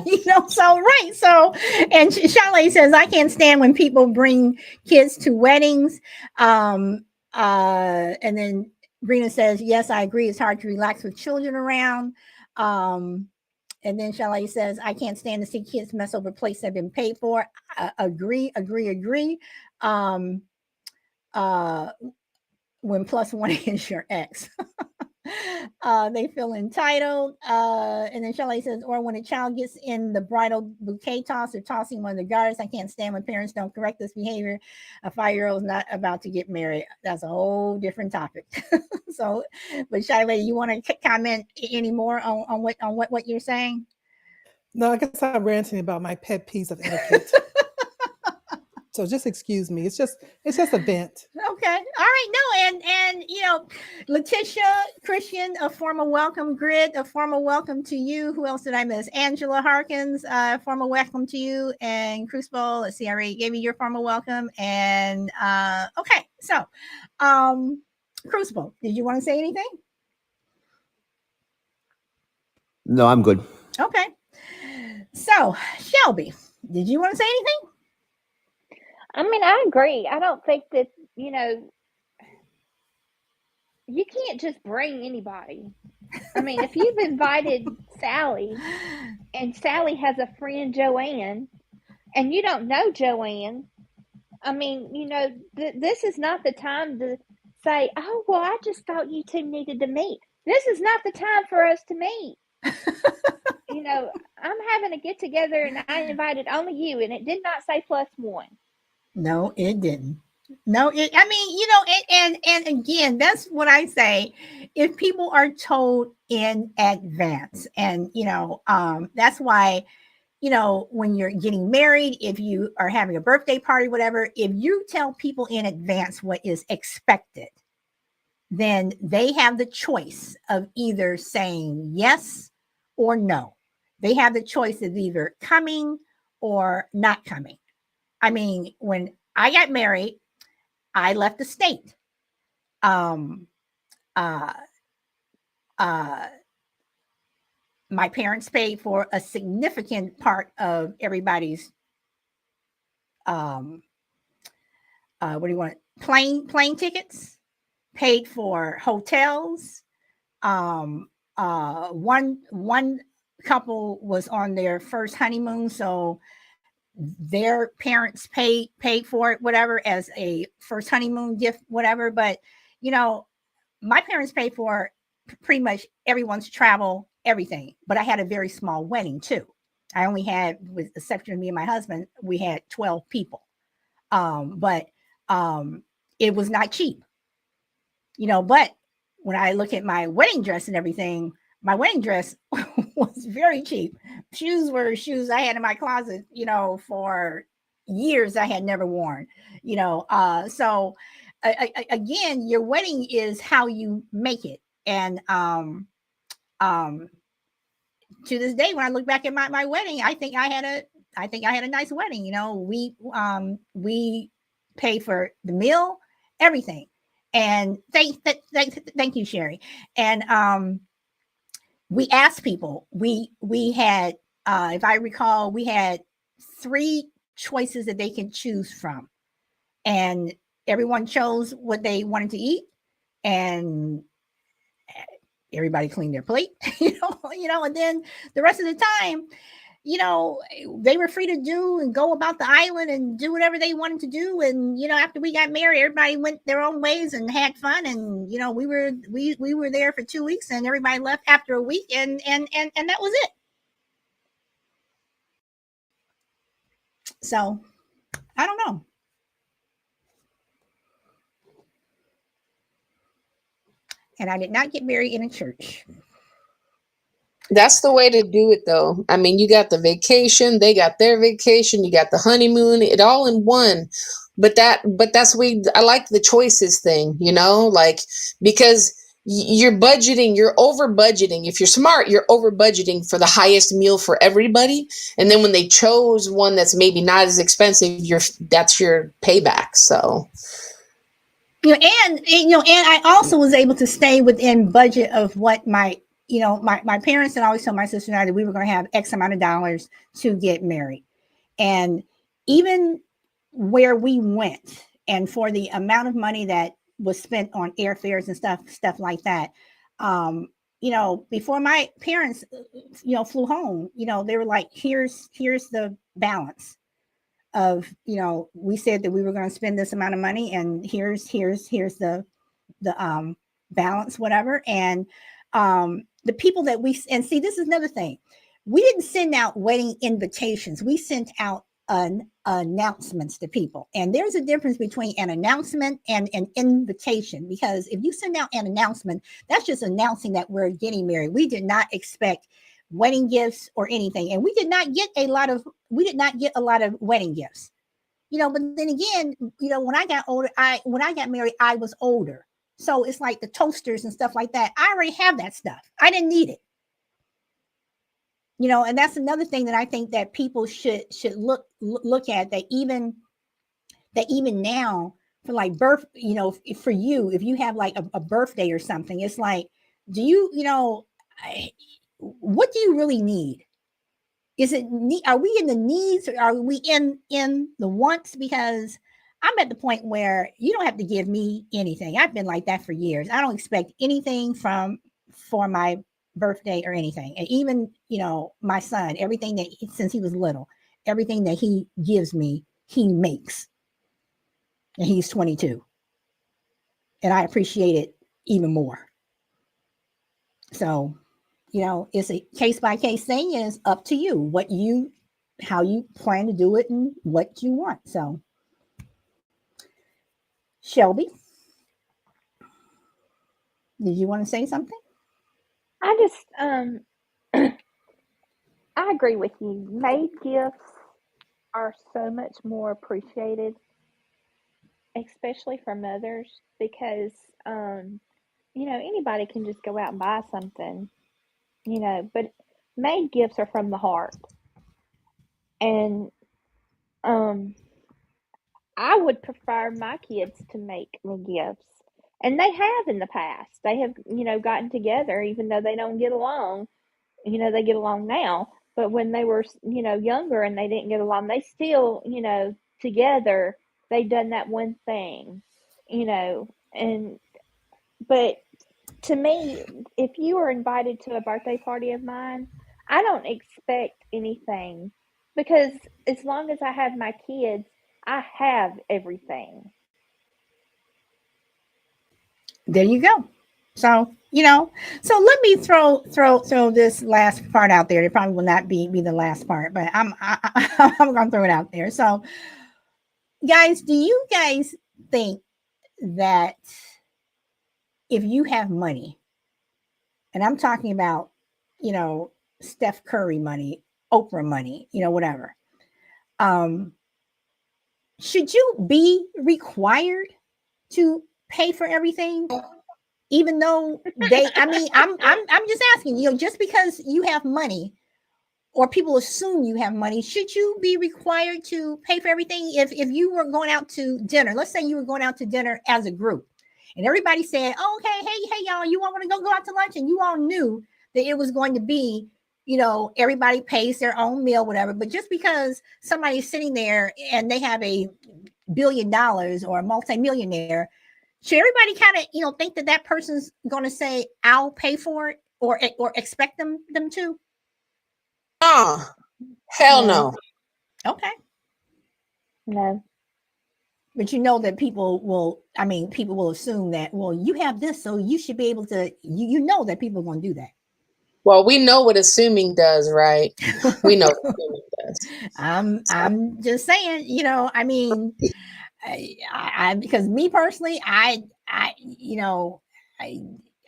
you know, so right. So, and Charlotte says, I can't stand when people bring kids to weddings. And then Brina says, yes, I agree. It's hard to relax with children around. And then Charlotte says, I can't stand to see kids mess over plates that have been paid for. Agree. when plus one is your ex. They feel entitled. And then Shelley says, or when a child gets in the bridal bouquet toss or tossing one of the garters. I can't stand when parents don't correct this behavior. A 5-year-old is not about to get married. That's a whole different topic. So, but Shelley, you want to comment any more on what you're saying? No, I guess I'm ranting about my pet peeves of etiquette. So just excuse me. It's just a vent. Okay. All right. No, and you know, Letitia, Christian, a formal welcome. Grid, a formal welcome to you. Who else did I miss? Angela Harkins, formal welcome to you. And Crucible, let's see, I already gave you your formal welcome. And okay, so Crucible, did you want to say anything? No, I'm good. Okay. So Shelby, did you want to say anything? I mean, I agree. I don't think that, you know, you can't just bring anybody. I mean, if you've invited Sally and Sally has a friend, Joanne, and you don't know Joanne, I mean, you know, this is not the time to say, oh, well, I just thought you two needed to meet. This is not the time for us to meet. You know, I'm having a get together and I invited only you, and it did not say plus one. No, it didn't. No, I mean, you know, and again, that's what I say. If people are told in advance, and you know, that's why, you know, when you're getting married, if you are having a birthday party, whatever, if you tell people in advance what is expected, then they have the choice of either saying yes or no. They have the choice of either coming or not coming. I mean, when I got married, I left the state. Um, uh, my parents paid for a significant part of everybody's what do you want? Plane tickets, paid for hotels. One couple was on their first honeymoon, so their parents paid for it, whatever, as a first honeymoon gift, whatever. But you know, my parents paid for pretty much everyone's travel, everything. But I had a very small wedding too. I only had, with the exception of me and my husband, we had 12 people. But it was not cheap, you know. But when I look at my wedding dress and everything, my wedding dress was very cheap. Shoes were shoes I had in my closet, you know, for years I had never worn, you know. So again, your wedding is how you make it. And to this day, when I look back at my wedding, I think I had a nice wedding. You know, we paid for the meal, everything. And thank you, Sherry. And we asked people. We had, if I recall, we had 3 choices that they can choose from, and everyone chose what they wanted to eat, and everybody cleaned their plate, you know, and then the rest of the time, you know, they were free to do and go about the island and do whatever they wanted to do. And, you know, after we got married, everybody went their own ways and had fun. And, you know, we were there for 2 weeks and everybody left after a week, and that was it. So I don't know. And I did not get married in a church. That's the way to do it, though. I mean, you got the vacation, they got their vacation, you got the honeymoon, it all in one. But that's I like the choices thing, you know, like, because you're budgeting, you're over budgeting. If you're smart, you're over budgeting for the highest meal for everybody. And then when they chose one that's maybe not as expensive, that's your payback. So, you know, and I also was able to stay within budget of what my parents had always told my sister and I that we were going to have X amount of dollars to get married. And even where we went, and for the amount of money that was spent on airfares and stuff like that, you know, before my parents, you know, flew home, you know, they were like, here's the balance. we said that we were going to spend this amount of money, and here's the balance, whatever. And the people that and see, this is another thing. We didn't send out wedding invitations. We sent out announcements to people. And there's a difference between an announcement and an invitation, because if you send out an announcement, that's just announcing that we're getting married. We did not expect wedding gifts or anything. And we did not get a lot of wedding gifts. But then again, when I got older, when I got married, I was older. So it's like the toasters and stuff like that. I already have that stuff. I didn't need it. And that's another thing that I think that people should look at, that even now, for like birth, for you, if you have like a birthday or something, it's like, do you, what do you really need? Are we in the needs, or are we in the wants? Because I'm at the point where you don't have to give me anything. I've been like that for years. I don't expect anything for my birthday or anything. And even, my son, everything that since he was little, everything that he gives me, he makes. And he's 22. And I appreciate it even more. So, it's a case by case thing, and it's up to you how you plan to do it and what you want. So, Shelby, did you want to say something? I just, I agree with you. Made gifts are so much more appreciated, especially for mothers, because, anybody can just go out and buy something, but made gifts are from the heart. And, I would prefer my kids to make me gifts. And they have in the past. They have, gotten together, even though they don't get along. They get along now. But when they were, younger and they didn't get along, they still, together, they done that one thing, but to me, if you are invited to a birthday party of mine, I don't expect anything, because as long as I have my kids, I have everything. There you go. So, so let me throw this last part out there. It probably will not be the last part, but I'm going to throw it out there. So, guys, do you guys think that if you have money, and I'm talking about, Steph Curry money, Oprah money, whatever, should you be required to pay for everything? Even though I'm just asking, just because you have money, or people assume you have money, should you be required to pay for everything? If you were going out to dinner, let's say you were going out to dinner as a group, and everybody said, oh, okay, hey, y'all, you all want to go out to lunch, and you all knew that it was going to be, everybody pays their own meal, whatever. But just because somebody's sitting there and they have $1 billion or a multimillionaire, should everybody kind of, think that person's going to say, I'll pay for it, or expect them to? Oh, hell no. Okay. No. But that people will assume that, well, you have this, so you should be able to, that people are going to do that. Well, we know what assuming does, right? We know what assuming does. I'm just saying, I because me personally,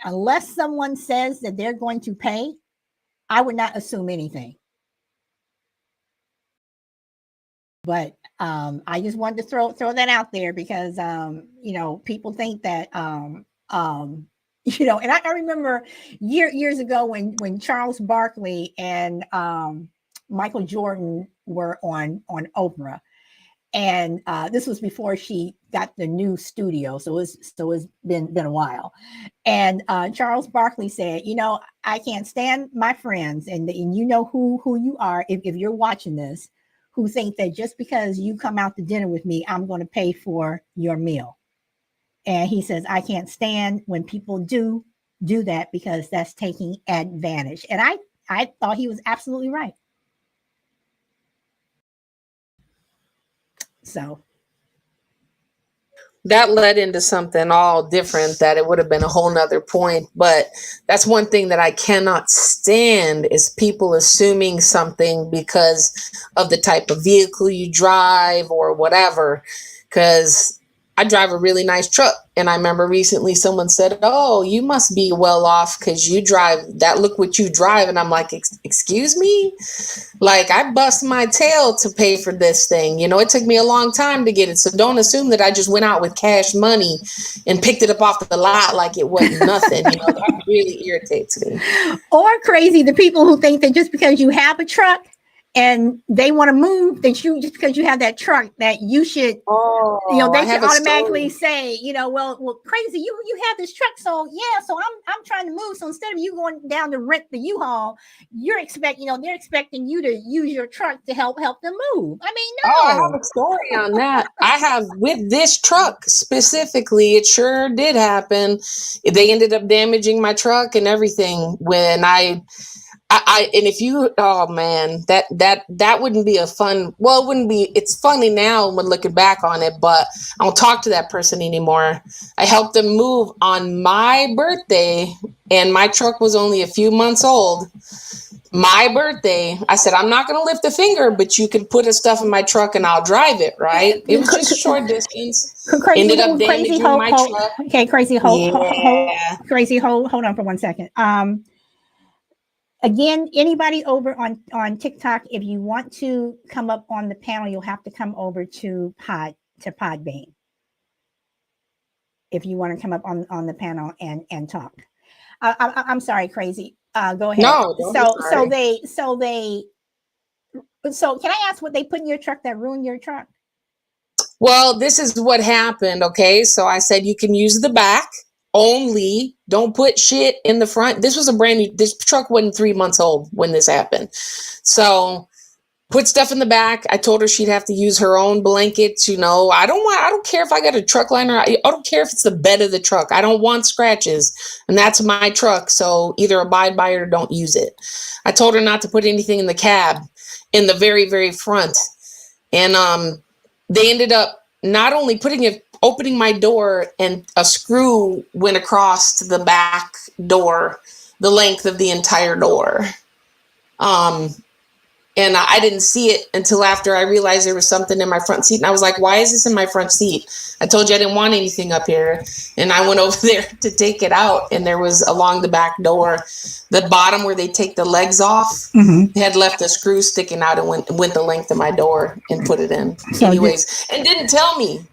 unless someone says that they're going to pay, I would not assume anything. But I just wanted to throw that out there, because people think that and I remember years ago when Charles Barkley and Michael Jordan were on Oprah. And this was before she got the new studio, so it's been a while. And Charles Barkley said, I can't stand my friends, and you know who you are, if you're watching this, who think that just because you come out to dinner with me, I'm going to pay for your meal. And he says, I can't stand when people do that, because that's taking advantage. And I thought he was absolutely right. So that led into something all different that it would have been a whole nother point. But that's one thing that I cannot stand is people assuming something because of the type of vehicle you drive or whatever. Because I drive a really nice truck. And I remember recently someone said, "Oh, you must be well off because you drive that. Look what you drive." And I'm like, "Excuse me? Like, I bust my tail to pay for this thing. You know, it took me a long time to get it. So don't assume that I just went out with cash money and picked it up off the lot like it wasn't nothing." You know, that really irritates me. or crazy the people who think that just because you have a truck and they want to move, that you just because you have that truck that you should, Oh, they I should have a automatically story. say, well, crazy, you have this truck, so yeah, so I'm trying to move. So instead of you going down to rent the U-Haul, they're expecting you to use your truck to help them move. I mean, Oh, I no. have a story on that. I have with this truck specifically. It sure did happen. They ended up damaging my truck and everything when and if you, oh man, that wouldn't be a fun. Well, it wouldn't be. It's funny now when looking back on it, but I don't talk to that person anymore. I helped them move on my birthday, and my truck was only a few months old. My birthday, I said, "I'm not going to lift a finger, but you can put stuff in my truck and I'll drive it." Right? It was just short distance. Crazy, Ended up crazy, damaging my truck. okay, crazy, Yeah. crazy, hold on for 1 second. Again, anybody over on TikTok, if you want to come up on the panel, you'll have to come over to Podbean. If you want to come up on the panel and talk. I'm sorry, crazy. Go ahead. No, don't be sorry. So can I ask what they put in your truck that ruined your truck? Well, this is what happened. Okay. So I said, you can use the back only. Don't put shit in the front. This was this truck wasn't 3 months old when this happened. So put stuff in the back. I told her she'd have to use her own blankets. I don't care if I got a truck liner. I don't care if it's the bed of the truck. I don't want scratches. And that's my truck. So either abide by it or don't use it. I told her not to put anything in the cab in the very, very front. And, they ended up not only opening my door, and a screw went across to the back door, the length of the entire door. And I didn't see it until after I realized there was something in my front seat. And I was like, "Why is this in my front seat? I told you I didn't want anything up here." And I went over there to take it out, and there was along the back door, the bottom where they take the legs off, they had left a screw sticking out and went the length of my door and put it in. So anyways, and didn't tell me,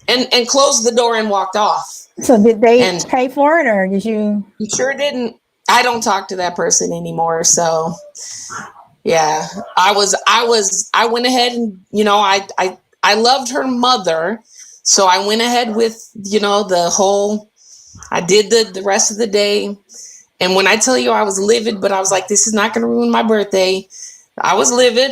and closed the door and walked off. So did they pay for it, or did you? You sure didn't. I don't talk to that person anymore. So yeah, I went ahead and, I loved her mother. So I went ahead with, I did the rest of the day. And when I tell you I was livid, but I was like, this is not going to ruin my birthday. I was livid,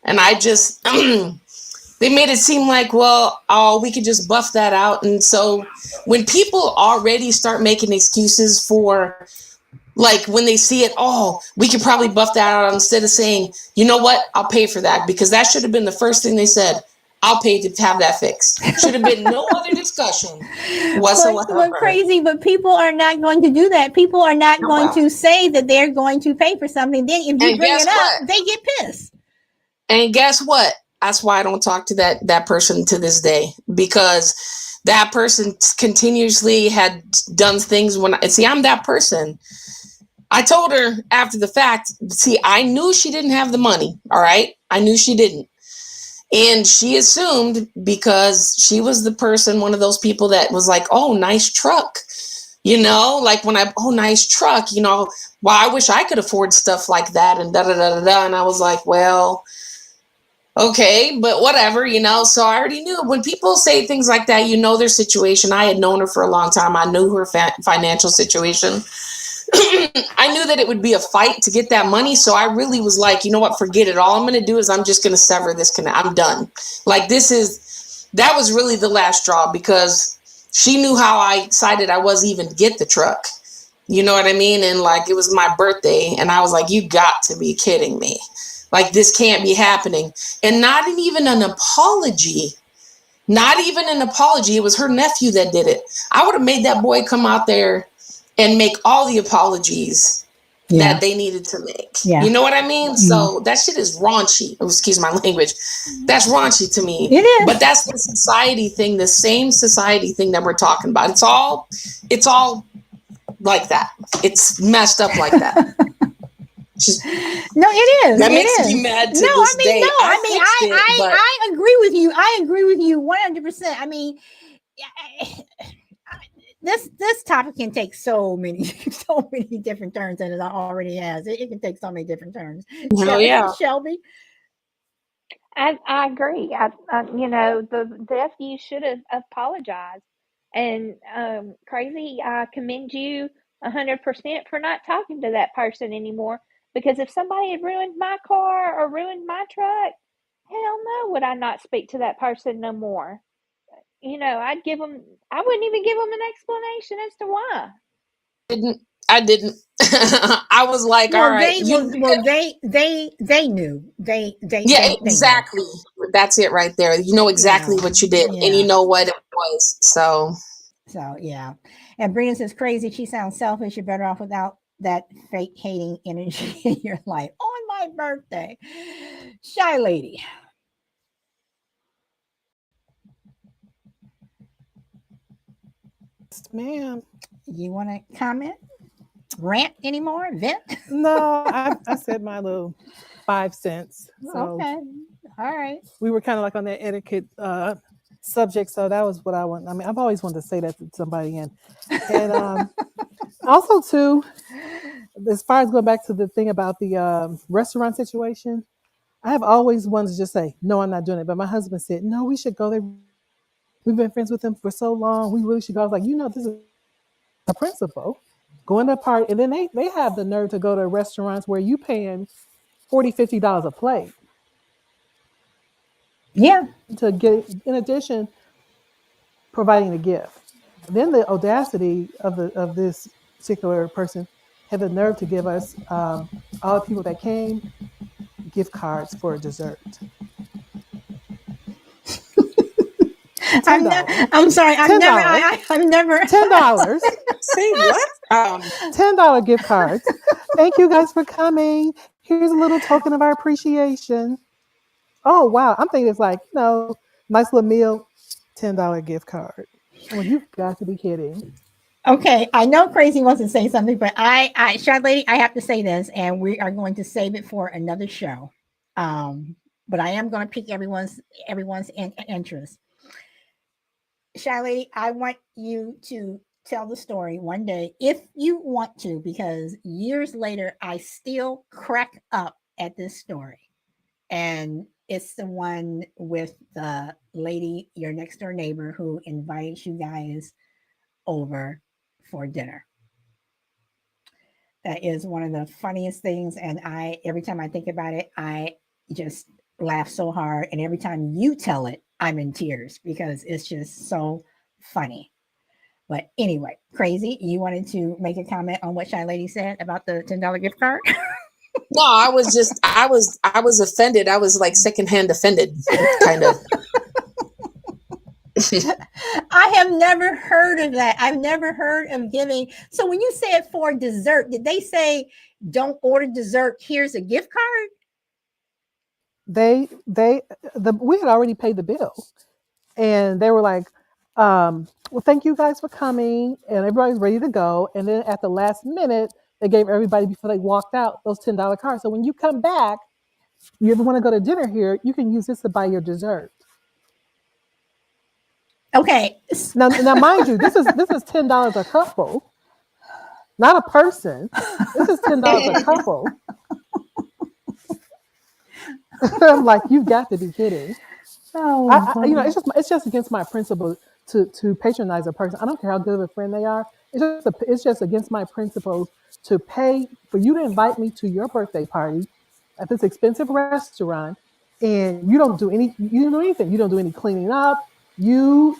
and I just, they made it seem like, we could just buff that out. And so when people already start making excuses for, like, when they see it, we could probably buff that out, instead of saying, "You know what, I'll pay for that," because that should have been the first thing they said. "I'll pay to have that fixed." Should have been no other discussion whatsoever. But crazy, but people are not going to do that. People are not going to say that they're going to pay for something. Then if you bring it up, they get pissed. And guess what? That's why I don't talk to that person to this day, because that person continuously had done things I'm that person. I told her after the fact, I knew she didn't have the money. All right. I knew she didn't. And she assumed, because she was the person, one of those people that was like, "Oh, nice truck." Like when nice truck, I wish I could afford stuff like that, and da da da da da. And I was like, well, okay, but whatever, So I already knew when people say things like that, their situation. I had known her for a long time. I knew her financial situation. I knew that it would be a fight to get that money. So I really was like, you know what, forget it. All I'm going to do is I'm just going to sever this connect. I'm done. Like, that was really the last straw, because she knew how excited I was even to get the truck. You know what I mean? And like, it was my birthday, and I was like, you got to be kidding me. Like, this can't be happening. And not even an apology. Not even an apology. It was her nephew that did it. I would have made that boy come out there and make all the apologies that they needed to make. Yeah. You know what I mean? So that shit is raunchy. Oh, excuse my language. That's raunchy to me. It is. But that's the society thing, the same society thing that we're talking about. It's all like that. It's messed up like that. Just, no, it is. That it makes is. me mad to no, this I mean, day. no, I mean, I agree with you. I agree with you 100%. I mean, this topic can take so many different turns, and it already has. It can take so many different turns. Oh yeah, Shelby. I agree. The nephew should have apologized. And Crazy, I commend you 100% for not talking to that person anymore. Because if somebody had ruined my car or ruined my truck, hell no, would I not speak to that person no more. I wouldn't even give them an explanation as to why. I didn't. I was like, all right. They knew. They exactly. Knew. That's it right there. You know exactly what you did, and you know what it was. So yeah. And Brina says, Crazy, she sounds selfish. You're better off without that fake hating energy in your life on my birthday. Shy Lady. Ma'am. You want to comment? Rant anymore? Vent? No, I said my little 5 cents. So okay. All right. We were kind of like on that etiquette subject, so that was what I want. I mean, I've always wanted to say that to somebody, and also too, as far as going back to the thing about the restaurant situation, I have always wanted to just say, no, I'm not doing it. But my husband said, no, we should go there. We've been friends with them for so long. We really should go. I was like, this is a principle. Going to a party, and then they have the nerve to go to restaurants where you paying $40, $50 a plate. Yeah. To get, in addition, providing a gift. Then the audacity of this particular person had the nerve to give us, all the people that came, gift cards for dessert. I'm sorry. I've never. $10. Say what? $10 gift cards. Thank you guys for coming. Here's a little token of our appreciation. Oh wow! I'm thinking it's like nice little meal, $10 gift card. Well, you've got to be kidding. Okay, I know Crazy wants to say something, but Shy Lady, I have to say this, and we are going to save it for another show. But I am going to pique everyone's interest. Shy Lady, I want you to tell the story one day, if you want to, because years later, I still crack up at this story. And it's the one with the lady, your next door neighbor, who invited you guys over for dinner. That is one of the funniest things. And every time I think about it, I just laugh so hard. And every time you tell it, I'm in tears because it's just so funny. But anyway, Crazy, you wanted to make a comment on what Shy Lady said about the $10 gift card? No, I was offended. I was like secondhand offended, kind of. I have never heard of that. I've never heard of giving. So when you said for dessert, did they say don't order dessert? Here's a gift card. We had already paid the bill, and they were like, well, thank you guys for coming, and everybody's ready to go. And then at the last minute, they gave everybody, before they walked out, those $10 cards. So when you come back, you ever want to go to dinner here, you can use this to buy your dessert. Okay. Now, mind you, this is $10 a couple, not a person. This is $10 a couple. I'm like, you've got to be kidding. Oh, it's just against my principle to patronize a person. I don't care how good of a friend they are. It's just against my principles to pay for you to invite me to your birthday party at this expensive restaurant, and you don't do anything. You don't do any cleaning up. You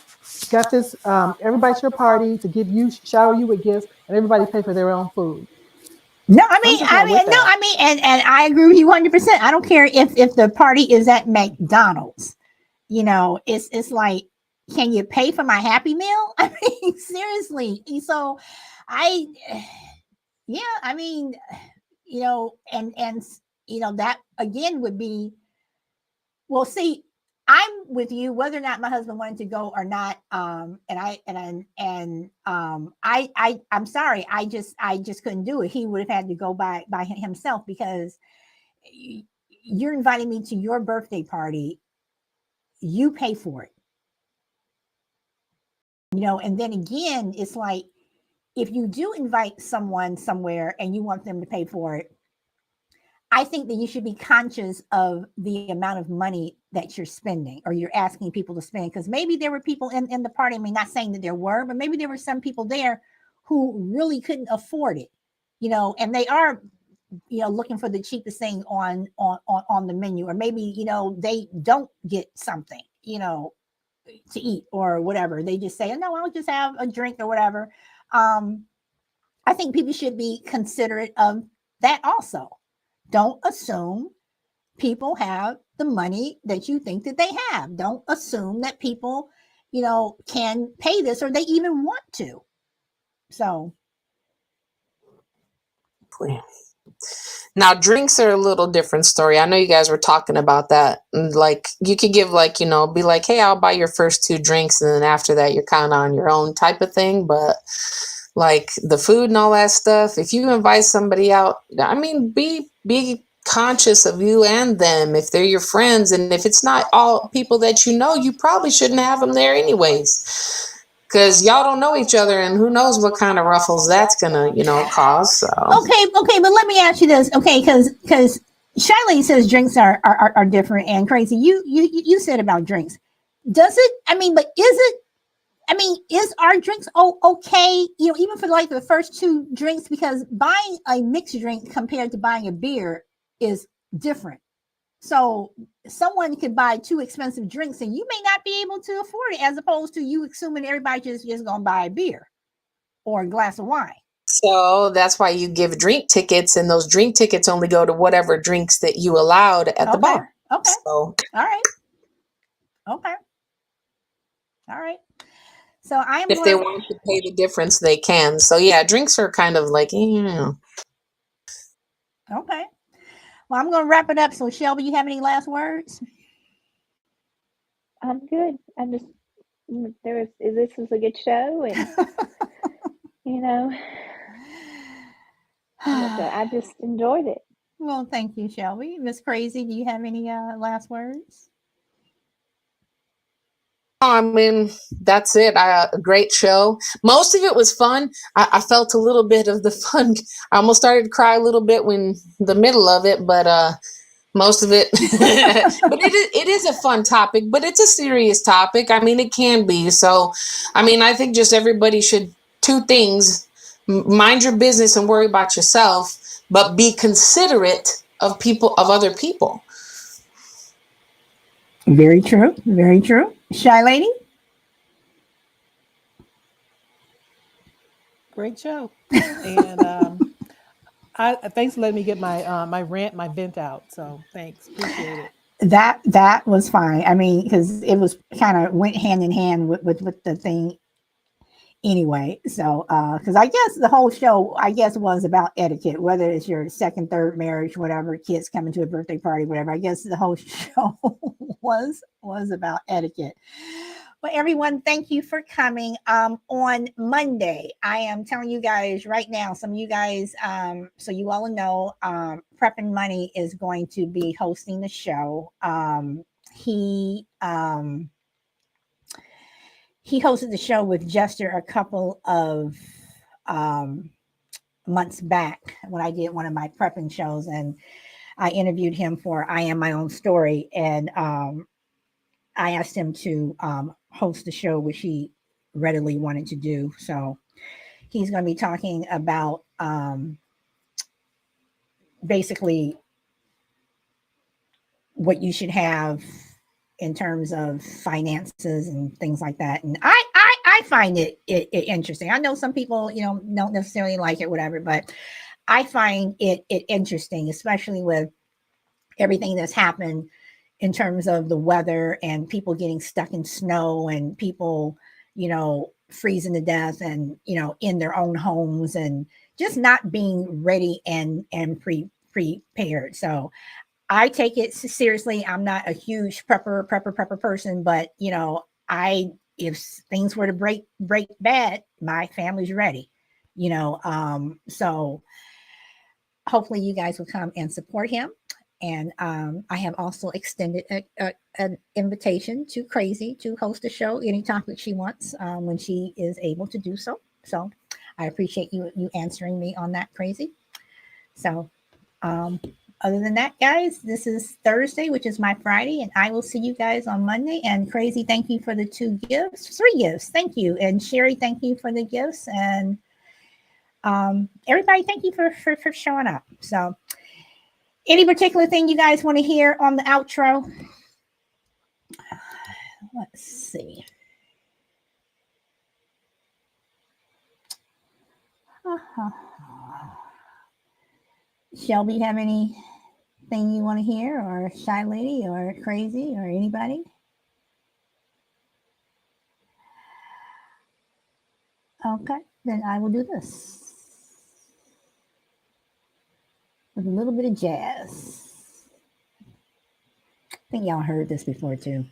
got this. Everybody's your party to shower you with gifts, and everybody pay for their own food. No, and I agree with you 100%. I don't care if the party is at McDonald's. You know, it's like, can you pay for my Happy Meal? I mean, seriously. So, yeah, I mean, you know, and you know, that again would be, well, see, I'm with you whether or not my husband wanted to go or not. I'm sorry, I just couldn't do it. He would have had to go by himself, because you're inviting me to your birthday party. You pay for it. You know, and then again, it's like, if you do invite someone somewhere and you want them to pay for it, I think that you should be conscious of the amount of money that you're spending, or you're asking people to spend. Because maybe there were people in the party, I mean, not saying that there were, but maybe there were some people there who really couldn't afford it, you know, and they are, you know, looking for the cheapest thing on the menu. Or maybe, you know, they don't get something, you know, to eat or whatever. They just say, oh, no, I'll just have a drink or whatever. I think people should be considerate of that also. Don't assume people have the money that you think that they have. Don't assume that people, you know, can pay this or they even want to. So. Now, drinks are a little different story. I know you guys were talking about that. Like, you could give, like, you know, be like, hey, I'll buy your first 2 drinks, and then after that, you're kind of on your own type of thing. But like the food and all that stuff, if you invite somebody out, I mean, be conscious of you and them if they're your friends. And if it's not all people that you know, you probably shouldn't have them there anyways, because y'all don't know each other, and who knows what kind of ruffles that's gonna, you know, cause. So. Okay, but let me ask you this, okay? Because Shiley says drinks are different and crazy. You said about drinks. Does it? I mean, but is it? I mean, is our drinks okay? You know, even for like the first 2 drinks, because buying a mixed drink compared to buying a beer is different. So someone could buy 2 expensive drinks and you may not be able to afford it, as opposed to you assuming everybody just going to buy a beer or a glass of wine. So that's why you give drink tickets, and those drink tickets only go to whatever drinks that you allowed at the bar. Okay. So. All right. Okay. All right. So if they want to pay the difference, they can. So yeah, drinks are kind of like, you know. Okay. Well, I'm going to wrap it up. So Shelby, you have any last words? I'm good. This was a good show, and you know, I just enjoyed it. Well, thank you, Shelby. Miss Crazy, do you have any last words? I mean, that's it. A great show. Most of it was fun. I felt a little bit of the fun. I almost started to cry a little bit when the middle of it, but most of it. But it is a fun topic, but it's a serious topic. I mean, it can be. So, I mean, I think just everybody should 2 things: mind your business and worry about yourself, but be considerate of other people. Very true. Very true. Shy Lady? Great show. And thanks for letting me get my vent out. So thanks. Appreciate it. That was fine. I mean, because it was kind of went hand in hand with the thing anyway. So because I guess the whole show, I guess, was about etiquette, whether it's your second, third marriage, whatever, kids coming to a birthday party, whatever. I guess the whole show was about etiquette. Well, everyone, thank you for coming. On Monday, I am telling you guys right now, some of you guys, so you all know, Prepping Money is going to be hosting the show. He hosted the show with Jester a couple of months back when I did one of my prepping shows, and I interviewed him for I Am My Own Story, and I asked him to host the show, which he readily wanted to do. So he's going to be talking about basically what you should have in terms of finances and things like that. And I find it interesting. I know some people, don't necessarily like it, whatever, but I find it interesting, especially with everything that's happened in terms of the weather and people getting stuck in snow and people, freezing to death and, in their own homes and just not being ready and prepared. So I take it seriously. I'm not a huge prepper person, but if things were to break bad, my family's ready. So hopefully you guys will come and support him. And I have also extended an invitation to Crazy to host a show any topic she wants when she is able to do so. So I appreciate you answering me on that, Crazy. So other than that, guys, this is Thursday, which is my Friday, and I will see you guys on Monday. And Crazy, thank you for the 3 gifts. Thank you. And Sherry, thank you for the gifts. And everybody, thank you for showing up. So any particular thing you guys want to hear on the outro? Let's see. Shelby, have anything you want to hear, or Shy Lady, or Crazy, or anybody? Okay, then I will do this with a little bit of jazz. I think y'all heard this before too.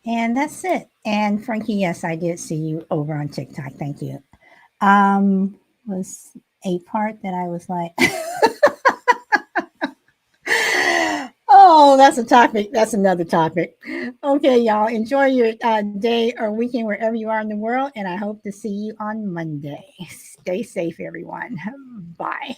And that's it. And Frankie, yes, I did see you over on TikTok. Thank you. Was a part that I was like, oh, that's a topic. That's another topic. Okay, y'all, enjoy your day or weekend wherever you are in the world. And I hope to see you on Monday. Stay safe, everyone. Bye.